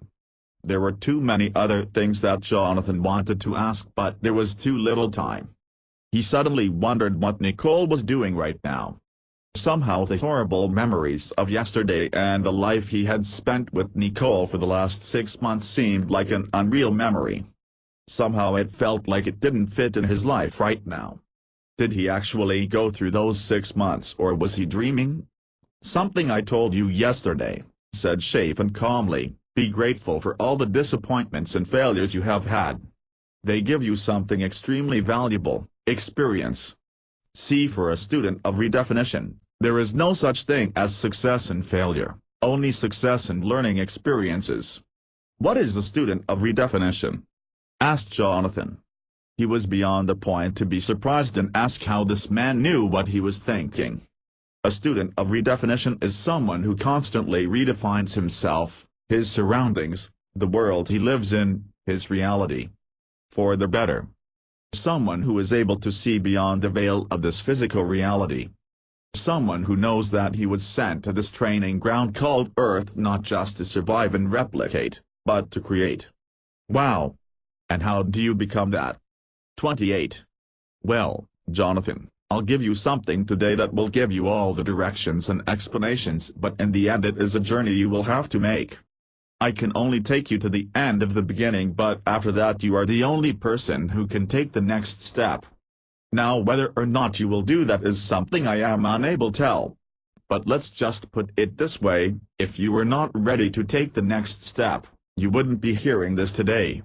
There were too many other things that Jonathan wanted to ask, but there was too little time. He suddenly wondered what Nicole was doing right now. Somehow the horrible memories of yesterday and the life he had spent with Nicole for the last 6 months seemed like an unreal memory. Somehow it felt like it didn't fit in his life right now. Did he actually go through those 6 months, or was he dreaming? "Something I told you yesterday," said Chafin calmly, "be grateful for all the disappointments and failures you have had. They give you something extremely valuable, experience. See, for a student of redefinition, there is no such thing as success and failure, only success and learning experiences." "What is a student of redefinition?" asked Jonathan. He was beyond the point to be surprised and asked how this man knew what he was thinking. A student of redefinition is someone who constantly redefines himself, his surroundings, the world he lives in, his reality, for the better. Someone who is able to see beyond the veil of this physical reality. Someone who knows that he was sent to this training ground called Earth not just to survive and replicate, but to create. Wow! And how do you become that? 28. Well, Jonathan, I'll give you something today that will give you all the directions and explanations, but in the end it is a journey you will have to make. I can only take you to the end of the beginning, but after that you are the only person who can take the next step. Now whether or not you will do that is something I am unable to tell. But let's just put it this way, if you were not ready to take the next step, you wouldn't be hearing this today.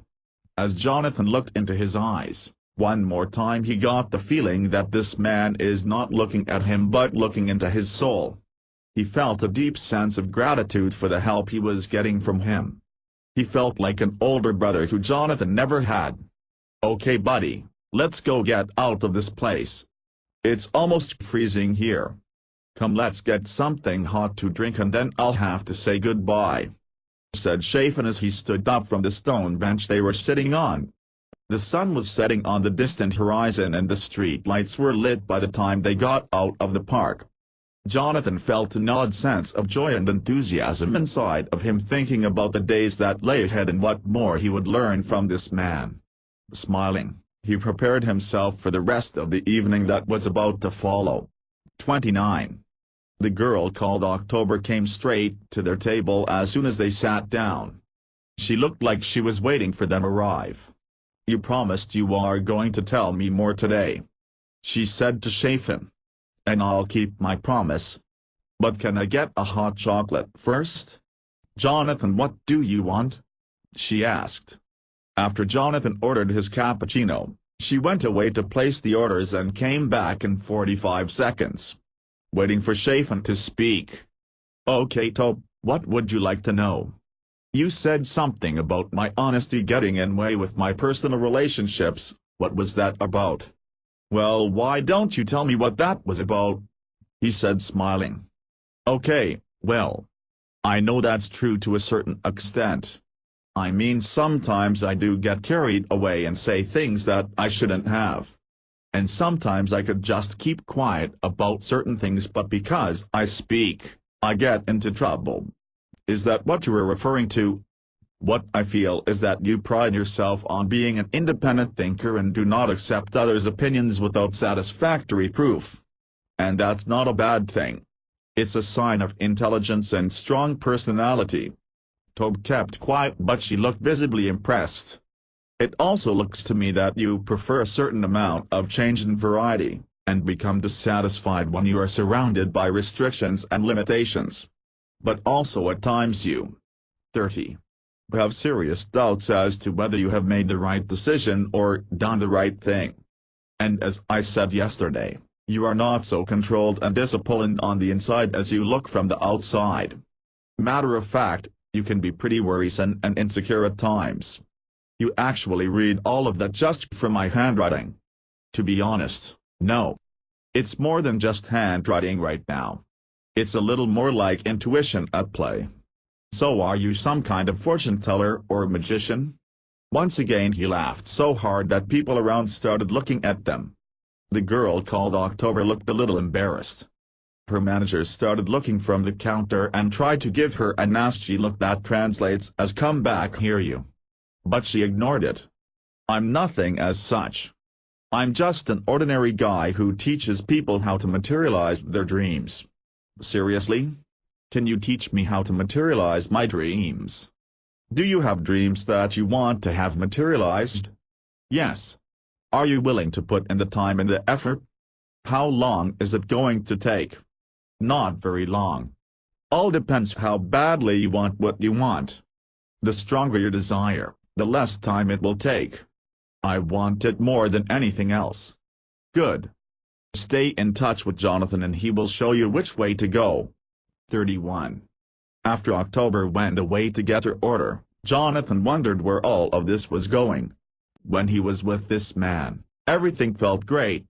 As Jonathan looked into his eyes, one more time he got the feeling that this man is not looking at him but looking into his soul. He felt a deep sense of gratitude for the help he was getting from him. He felt like an older brother who Jonathan never had. "Okay buddy, let's go get out of this place. It's almost freezing here. Come, let's get something hot to drink and then I'll have to say goodbye." said Chafin as he stood up from the stone bench they were sitting on. The sun was setting on the distant horizon and the street lights were lit by the time they got out of the park. Jonathan felt an odd sense of joy and enthusiasm inside of him, thinking about the days that lay ahead and what more he would learn from this man. Smiling, he prepared himself for the rest of the evening that was about to follow. 29. The girl called October came straight to their table as soon as they sat down. She looked like she was waiting for them to arrive. "You promised you are going to tell me more today," she said to Chafin. "And I'll keep my promise. But can I get a hot chocolate first?" "Jonathan, what do you want?" she asked. After Jonathan ordered his cappuccino, she went away to place the orders and came back in 45 seconds. Waiting for Chafin to speak. "Okay, Tobe, what would you like to know?" "You said something about my honesty getting in way with my personal relationships. What was that about?" "Well, why don't you tell me what that was about?" he said, smiling. "Okay, well, I know that's true to a certain extent. I mean, sometimes I do get carried away and say things that I shouldn't have. And sometimes I could just keep quiet about certain things, but because I speak, I get into trouble. Is that what you were referring to?" "What I feel is that you pride yourself on being an independent thinker and do not accept others' opinions without satisfactory proof. And that's not a bad thing. It's a sign of intelligence and strong personality." Tobe kept quiet, but she looked visibly impressed. "It also looks to me that you prefer a certain amount of change and variety, and become dissatisfied when you are surrounded by restrictions and limitations. But also at times you 30. Have serious doubts as to whether you have made the right decision or done the right thing. And as I said yesterday, you are not so controlled and disciplined on the inside as you look from the outside. Matter of fact, you can be pretty worrisome and insecure at times. You actually read all of that just from my handwriting." "To be honest, no. It's more than just handwriting right now. It's a little more like intuition at play." "So are you some kind of fortune teller or magician?" Once again he laughed so hard that people around started looking at them. The girl called October looked a little embarrassed. Her manager started looking from the counter and tried to give her a nasty look that translates as "come back here you." But she ignored it. "I'm nothing as such. I'm just an ordinary guy who teaches people how to materialize their dreams." "Seriously? Can you teach me how to materialize my dreams?" "Do you have dreams that you want to have materialized?" "Yes." "Are you willing to put in the time and the effort?" "How long is it going to take?" "Not very long. All depends how badly you want what you want. The stronger your desire, the less time it will take. I want it more than anything else." "Good. Stay in touch with Jonathan and he will show you which way to go." 31. After October went away to get her order, Jonathan wondered where all of this was going. When he was with this man, everything felt great.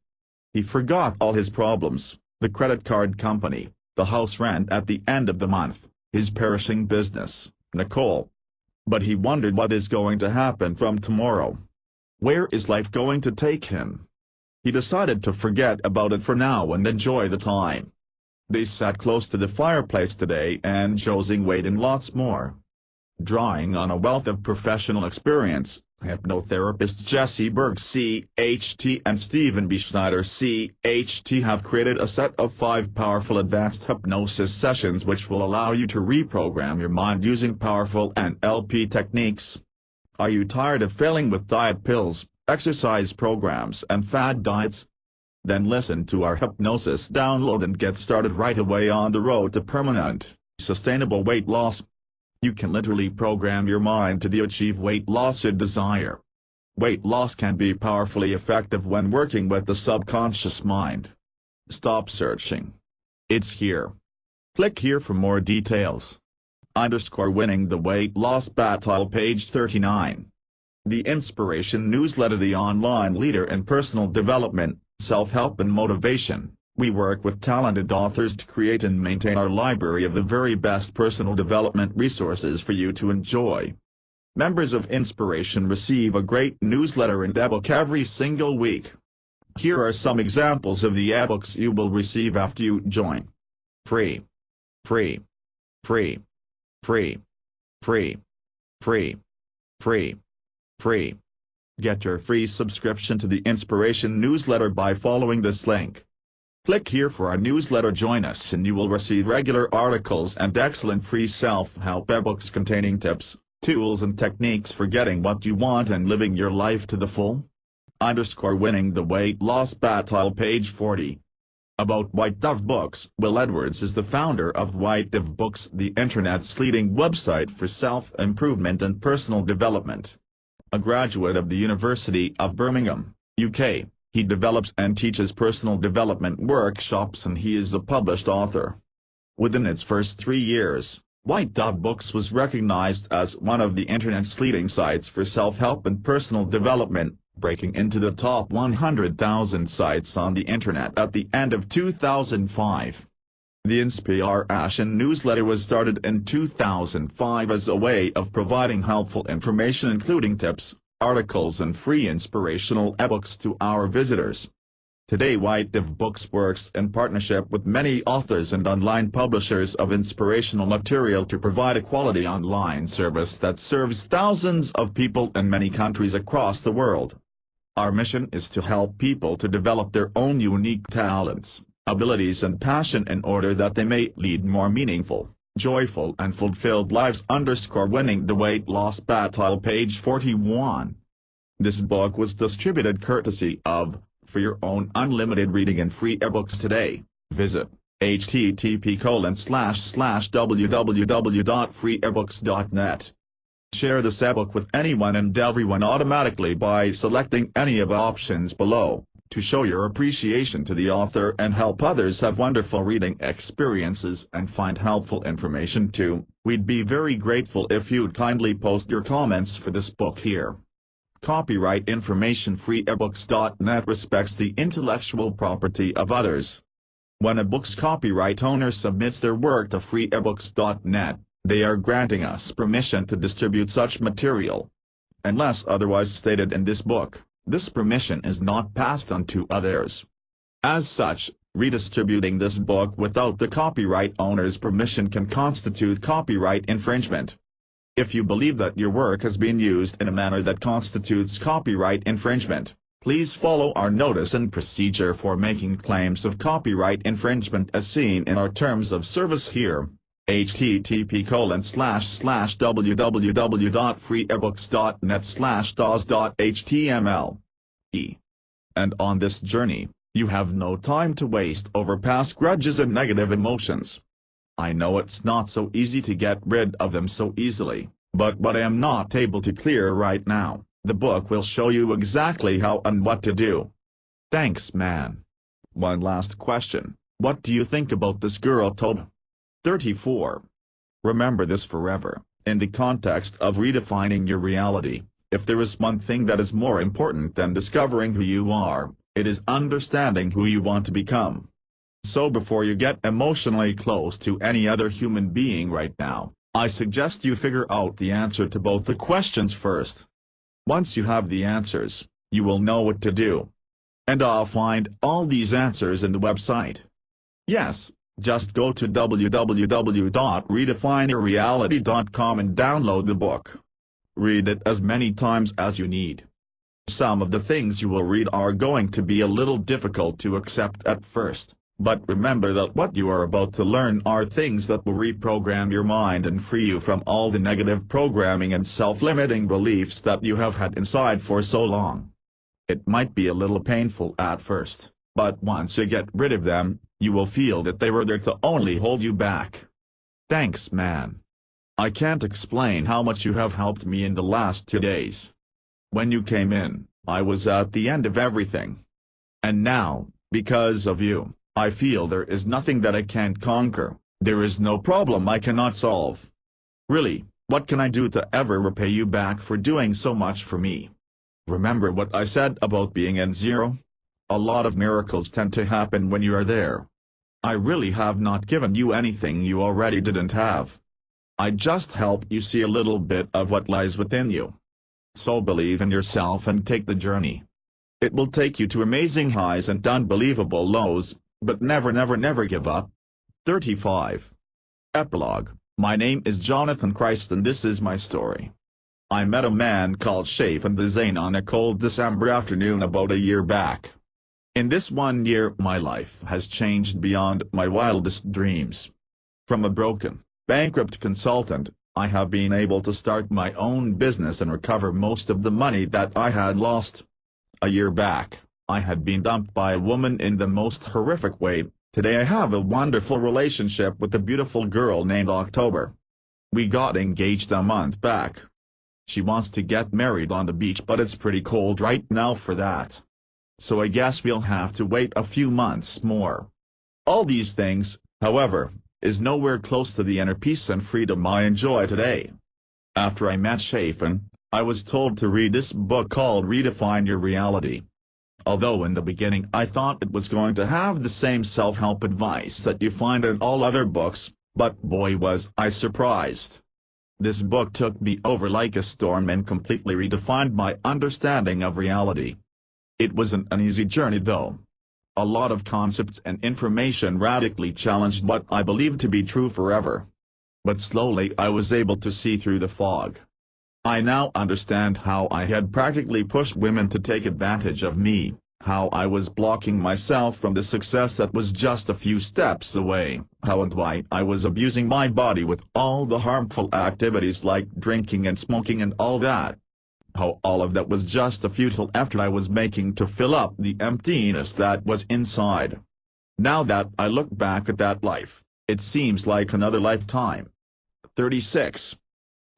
He forgot all his problems, the credit card company, the house rent at the end of the month, his perishing business, Nicole. But he wondered what is going to happen from tomorrow. Where is life going to take him? He decided to forget about it for now and enjoy the time. They sat close to the fireplace today and Josing weighed in lots more. Drawing on a wealth of professional experience, hypnotherapists Jesse Berg CHT and Stephen B. Schneider CHT have created a set of 5 powerful advanced hypnosis sessions which will allow you to reprogram your mind using powerful NLP techniques. Are you tired of failing with diet pills, exercise programs and fad diets? Then listen to our hypnosis download and get started right away on the road to permanent, sustainable weight loss. You can literally program your mind to achieve weight loss you desire. Weight loss can be powerfully effective when working with the subconscious mind. Stop searching. It's here. Click here for more details. _winning the weight loss battle page 39. The Inspiration Newsletter, the online leader in personal development, self-help and motivation, We work with talented authors to create and maintain our library of the very best personal development resources for you to enjoy. Members of Inspiration receive a great newsletter and ebook every single week. Here are some examples of the ebooks you will receive after you join. Free. Free. Free. Free. Free. Free. Free. Free. Get your free subscription to the Inspiration newsletter by following this link. Click here for our newsletter. Join us and you will receive regular articles and excellent free self-help ebooks containing tips, tools and techniques for getting what you want and living your life to the full. Winning the weight loss battle. Page 40. About White Dove Books. Will Edwards is the founder of White Dove Books, the internet's leading website for self-improvement and personal development. A graduate of the University of Birmingham, UK. He develops and teaches personal development workshops and he is a published author. Within its first 3 years, White Dove Books was recognized as one of the internet's leading sites for self-help and personal development, breaking into the top 100,000 sites on the internet at the end of 2005. The Inspiration newsletter was started in 2005 as a way of providing helpful information including tips, articles and free inspirational ebooks to our visitors. Today White Dove Books works in partnership with many authors and online publishers of inspirational material to provide a quality online service that serves thousands of people in many countries across the world. Our mission is to help people to develop their own unique talents, abilities and passion in order that they may lead more meaningful, joyful and fulfilled lives. Winning the weight loss battle. Page 41. This book was distributed courtesy of, for your own unlimited reading and free ebooks today, visit http://www.freeebooks.net. Share this ebook with anyone and everyone automatically by selecting any of the options below, to show your appreciation to the author and help others have wonderful reading experiences and find helpful information too. We'd be very grateful if you'd kindly post your comments for this book here. Copyright information. Freeebooks.net respects the intellectual property of others. When a book's copyright owner submits their work to freeebooks.net, they are granting us permission to distribute such material. Unless otherwise stated in this book, this permission is not passed on to others. As such, redistributing this book without the copyright owner's permission can constitute copyright infringement. If you believe that your work has been used in a manner that constitutes copyright infringement, please follow our notice and procedure for making claims of copyright infringement as seen in our terms of service here. http://www.freeebooks.net/dos.html. And on this journey, you have no time to waste over past grudges and negative emotions. I know it's not so easy to get rid of them so easily, but what I am not able to clear right now, the book will show you exactly how and what to do. Thanks, man. One last question. What do you think about this girl Tob? 34. Remember this forever, in the context of redefining your reality, if there is one thing that is more important than discovering who you are, it is understanding who you want to become. So before you get emotionally close to any other human being right now, I suggest you figure out the answer to both the questions first. Once you have the answers, you will know what to do. And I'll find all these answers in the website. Yes. Just go to www.redefineyourreality.com and download the book. Read it as many times as you need. Some of the things you will read are going to be a little difficult to accept at first, but remember that what you are about to learn are things that will reprogram your mind and free you from all the negative programming and self-limiting beliefs that you have had inside for so long. It might be a little painful at first, but once you get rid of them, you will feel that they were there to only hold you back. Thanks, man. I can't explain how much you have helped me in the last 2 days. When you came in, I was at the end of everything. And now, because of you, I feel there is nothing that I can't conquer, there is no problem I cannot solve. Really, what can I do to ever repay you back for doing so much for me? Remember what I said about being in zero? A lot of miracles tend to happen when you are there. I really have not given you anything you already didn't have. I just help you see a little bit of what lies within you. So believe in yourself and take the journey. It will take you to amazing highs and unbelievable lows, but never never never give up. 35. Epilogue. My name is Jonathan Christ and this is my story. I met a man called Shafin Zane on a cold December afternoon about a year back. In this 1 year my life has changed beyond my wildest dreams. From a broken, bankrupt consultant, I have been able to start my own business and recover most of the money that I had lost. A year back, I had been dumped by a woman in the most horrific way. Today I have a wonderful relationship with a beautiful girl named October. We got engaged a month back. She wants to get married on the beach but it's pretty cold right now for that. So I guess we'll have to wait a few months more. All these things, however, is nowhere close to the inner peace and freedom I enjoy today. After I met Shafin, I was told to read this book called Redefine Your Reality. Although in the beginning I thought it was going to have the same self-help advice that you find in all other books, but boy was I surprised. This book took me over like a storm and completely redefined my understanding of reality. It wasn't an easy journey though. A lot of concepts and information radically challenged what I believed to be true forever. But slowly I was able to see through the fog. I now understand how I had practically pushed women to take advantage of me, how I was blocking myself from the success that was just a few steps away, how and why I was abusing my body with all the harmful activities like drinking and smoking and all that. How all of that was just a futile effort I was making to fill up the emptiness that was inside. Now that I look back at that life, it seems like another lifetime. 36.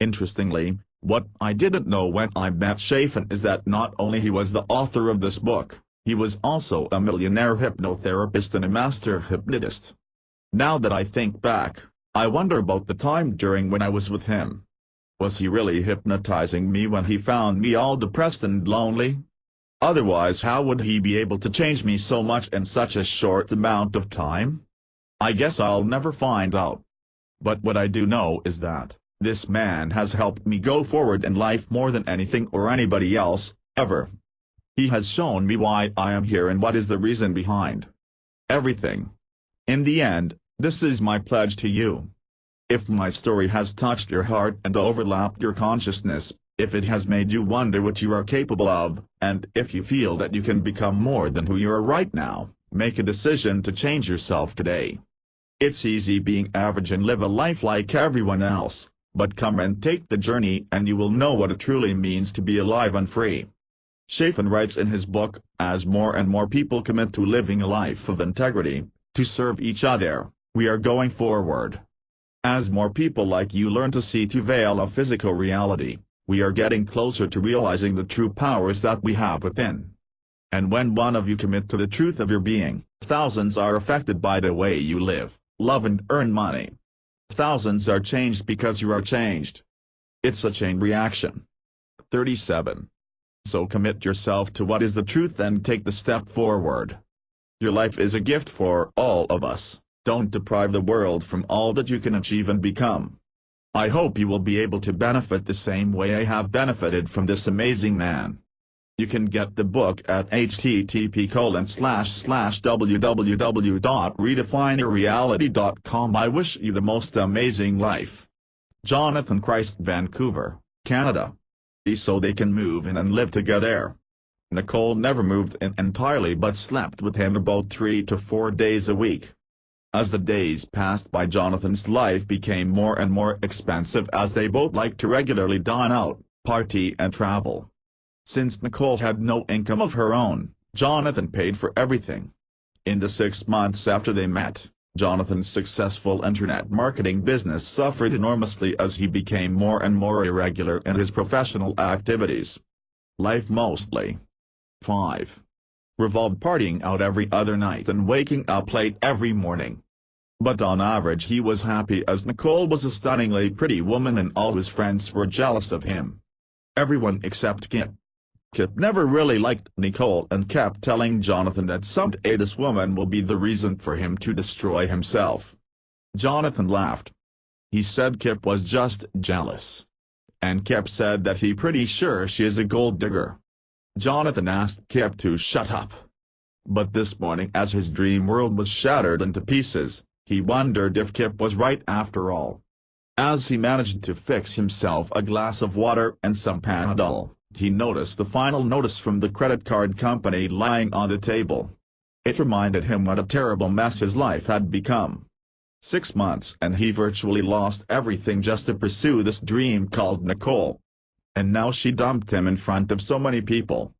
Interestingly, what I didn't know when I met Shafin is that not only he was the author of this book, he was also a millionaire hypnotherapist and a master hypnotist. Now that I think back, I wonder about the time during when I was with him. Was he really hypnotizing me when he found me all depressed and lonely? Otherwise how would he be able to change me so much in such a short amount of time? I guess I'll never find out. But what I do know is that this man has helped me go forward in life more than anything or anybody else, ever. He has shown me why I am here and what is the reason behind everything. In the end, this is my pledge to you. If my story has touched your heart and overlapped your consciousness, if it has made you wonder what you are capable of, and if you feel that you can become more than who you are right now, make a decision to change yourself today. It's easy being average and live a life like everyone else. But come and take the journey and you will know what it truly means to be alive and free. Shafin writes in his book, as more and more people commit to living a life of integrity, to serve each other, we are going forward. As more people like you learn to see through veil of physical reality, we are getting closer to realizing the true powers that we have within. And when one of you commit to the truth of your being, thousands are affected by the way you live, love and earn money. Thousands are changed because you are changed. It's a chain reaction. 37. So commit yourself to what is the truth and take the step forward. Your life is a gift for all of us. Don't deprive the world from all that you can achieve and become. I hope you will be able to benefit the same way I have benefited from this amazing man. You can get the book at http://www.redefineyourreality.com. I wish you the most amazing life. Jonathan Christ, Vancouver, Canada. So they can move in and live together. Nicole never moved in entirely but slept with him about 3 to 4 days a week. As the days passed by, Jonathan's life became more and more expensive as they both liked to regularly dine out, party and travel. Since Nicole had no income of her own, Jonathan paid for everything. In the 6 months after they met, Jonathan's successful internet marketing business suffered enormously as he became more and more irregular in his professional activities. Life mostly 5. Revolved partying out every other night and waking up late every morning. But on average he was happy as Nicole was a stunningly pretty woman and all his friends were jealous of him. Everyone except Kit. Kip never really liked Nicole and kept telling Jonathan that someday this woman will be the reason for him to destroy himself. Jonathan laughed. He said Kip was just jealous. And Kip said that he pretty sure she is a gold digger. Jonathan asked Kip to shut up. But this morning, as his dream world was shattered into pieces, he wondered if Kip was right after all. As he managed to fix himself a glass of water and some Panadol, he noticed the final notice from the credit card company lying on the table. It reminded him what a terrible mess his life had become. 6 months and he virtually lost everything just to pursue this dream called Nicole. And now she dumped him in front of so many people.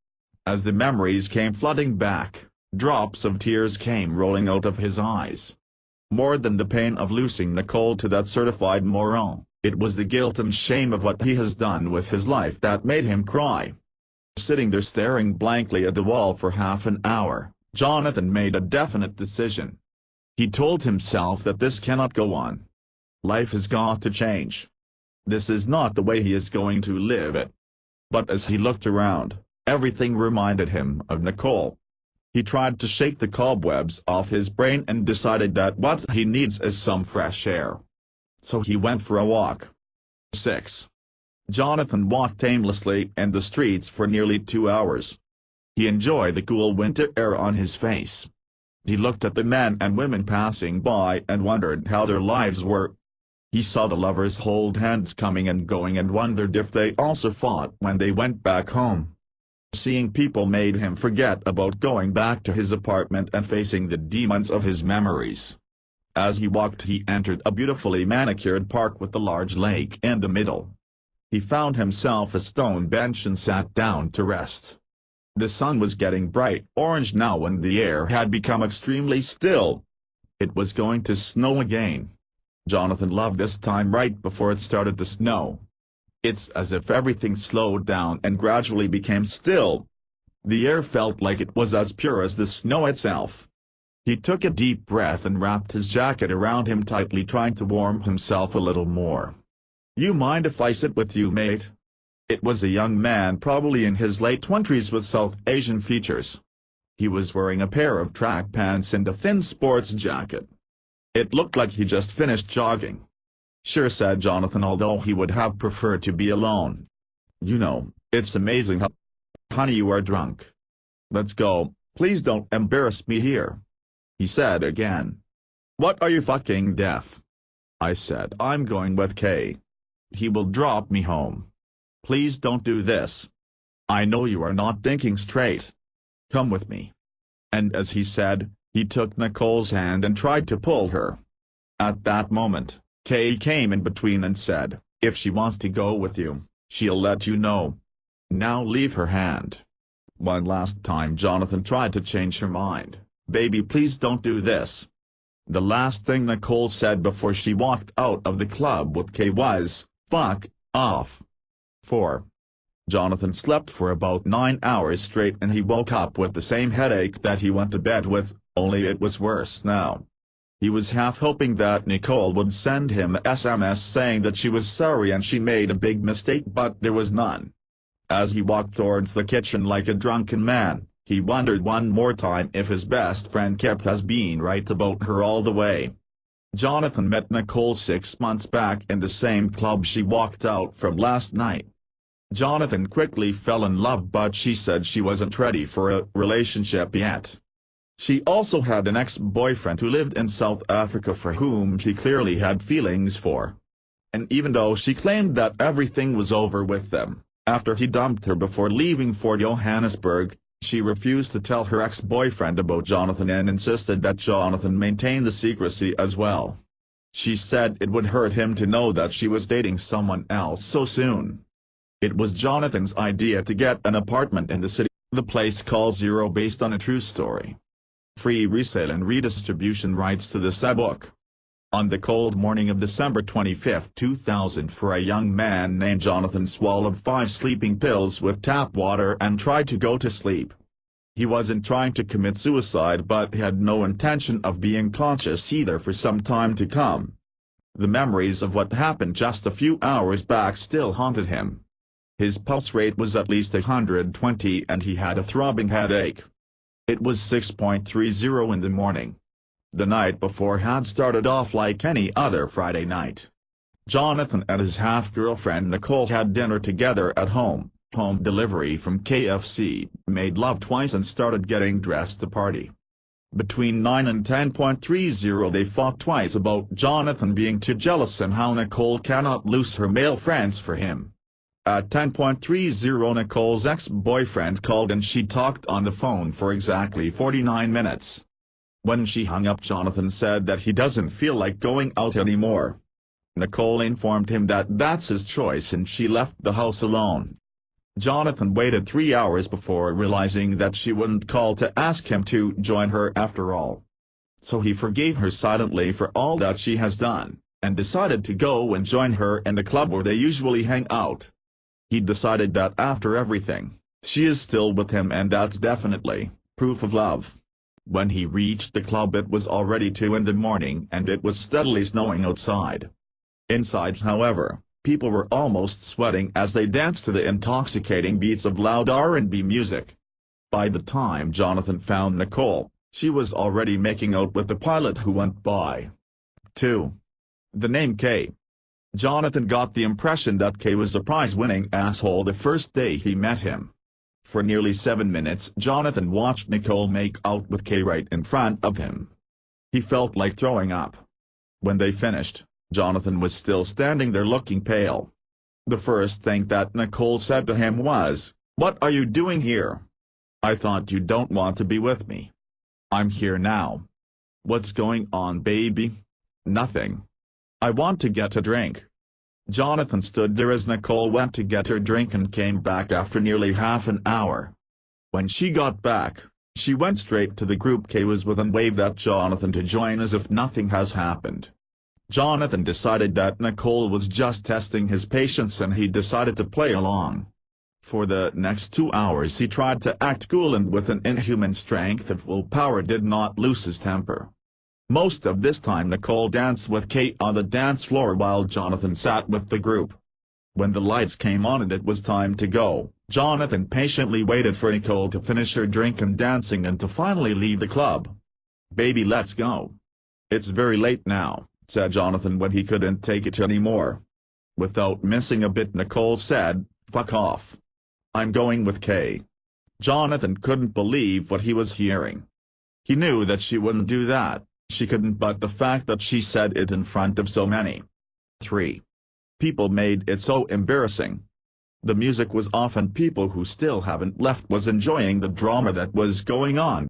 As the memories came flooding back, drops of tears came rolling out of his eyes. More than the pain of losing Nicole to that certified moron, it was the guilt and shame of what he has done with his life that made him cry. Sitting there staring blankly at the wall for half an hour, Jonathan made a definite decision. He told himself that this cannot go on. Life has got to change. This is not the way he is going to live it. But as he looked around, everything reminded him of Nicole. He tried to shake the cobwebs off his brain and decided that what he needs is some fresh air. So he went for a walk. 6. Jonathan walked aimlessly in the streets for nearly 2 hours. He enjoyed the cool winter air on his face. He looked at the men and women passing by and wondered how their lives were. He saw the lovers hold hands coming and going and wondered if they also fought when they went back home. Seeing people made him forget about going back to his apartment and facing the demons of his memories. As he walked, he entered a beautifully manicured park with a large lake in the middle. He found himself a stone bench and sat down to rest. The sun was getting bright orange now and the air had become extremely still. It was going to snow again. Jonathan loved this time right before it started to snow. It's as if everything slowed down and gradually became still. The air felt like it was as pure as the snow itself. He took a deep breath and wrapped his jacket around him tightly, trying to warm himself a little more. "You mind if I sit with you, mate?" It was a young man probably in his late 20s with South Asian features. He was wearing a pair of track pants and a thin sports jacket. It looked like he just finished jogging. "Sure," said Jonathan, although he would have preferred to be alone. "You know, it's amazing how... Honey, you are drunk. Let's go, please don't embarrass me here," he said again. "What, are you fucking deaf?" I said. "I'm going with Kay. He will drop me home. Please don't do this. I know you are not thinking straight. Come with me." And as he said, he took Nicole's hand and tried to pull her. At that moment, Kay came in between and said, "If she wants to go with you, she'll let you know. Now leave her hand." One last time Jonathan tried to change her mind. "Baby, please don't do this." The last thing Nicole said before she walked out of the club with Kay was, "Fuck off." 4. Jonathan slept for about 9 hours straight and he woke up with the same headache that he went to bed with, only it was worse now. He was half hoping that Nicole would send him a SMS saying that she was sorry and she made a big mistake, but there was none. As he walked towards the kitchen like a drunken man, he wondered one more time if his best friend Kip has been right about her all the way. Jonathan met Nicole 6 months back in the same club she walked out from last night. Jonathan quickly fell in love, but she said she wasn't ready for a relationship yet. She also had an ex-boyfriend who lived in South Africa for whom she clearly had feelings for. And even though she claimed that everything was over with them, after he dumped her before leaving for Johannesburg, she refused to tell her ex-boyfriend about Jonathan and insisted that Jonathan maintain the secrecy as well. She said it would hurt him to know that she was dating someone else so soon. It was Jonathan's idea to get an apartment in the city, the place called Zero, based on a true story. Free resale and redistribution rights to this book. On the cold morning of December 25, 2004, a young man named Jonathan swallowed 5 sleeping pills with tap water and tried to go to sleep. He wasn't trying to commit suicide, but had no intention of being conscious either for some time to come. The memories of what happened just a few hours back still haunted him. His pulse rate was at least 120 and he had a throbbing headache. It was 6:30 in the morning. The night before had started off like any other Friday night. Jonathan and his half-girlfriend Nicole had dinner together at home delivery from KFC, made love twice and started getting dressed to party. Between 9 and 10:30 they fought twice about Jonathan being too jealous and how Nicole cannot lose her male friends for him. At 10:30 Nicole's ex-boyfriend called and she talked on the phone for exactly 49 minutes. When she hung up, Jonathan said that he doesn't feel like going out anymore. Nicole informed him that that's his choice and she left the house alone. Jonathan waited 3 hours before realizing that she wouldn't call to ask him to join her after all. So he forgave her silently for all that she has done, and decided to go and join her in the club where they usually hang out. He decided that after everything, she is still with him and that's definitely proof of love. When he reached the club it was already 2 in the morning and it was steadily snowing outside. Inside, however, people were almost sweating as they danced to the intoxicating beats of loud R&B music. By the time Jonathan found Nicole, she was already making out with the pilot who went by. 2. The name Kay. Jonathan got the impression that Kay was a prize-winning asshole the first day he met him. For nearly 7 minutes Jonathan watched Nicole make out with Kay right in front of him. He felt like throwing up. When they finished, Jonathan was still standing there looking pale. The first thing that Nicole said to him was, "What are you doing here? I thought you don't want to be with me." "I'm here now." "What's going on, baby?" "Nothing. I want to get a drink." Jonathan stood there as Nicole went to get her drink and came back after nearly half an hour. When she got back, she went straight to the group Kay was with and waved at Jonathan to join as if nothing has happened. Jonathan decided that Nicole was just testing his patience and he decided to play along. For the next 2 hours he tried to act cool and with an inhuman strength of willpower did not lose his temper. Most of this time Nicole danced with Kay on the dance floor while Jonathan sat with the group. When the lights came on and it was time to go, Jonathan patiently waited for Nicole to finish her drink and dancing and to finally leave the club. "Baby, let's go. It's very late now," said Jonathan when he couldn't take it anymore. Without missing a bit Nicole said, "Fuck off. I'm going with Kay." Jonathan couldn't believe what he was hearing. He knew that she wouldn't do that, she couldn't, but the fact that she said it in front of so many 3 people made it so embarrassing. The music was off and people who still haven't left was enjoying the drama that was going on.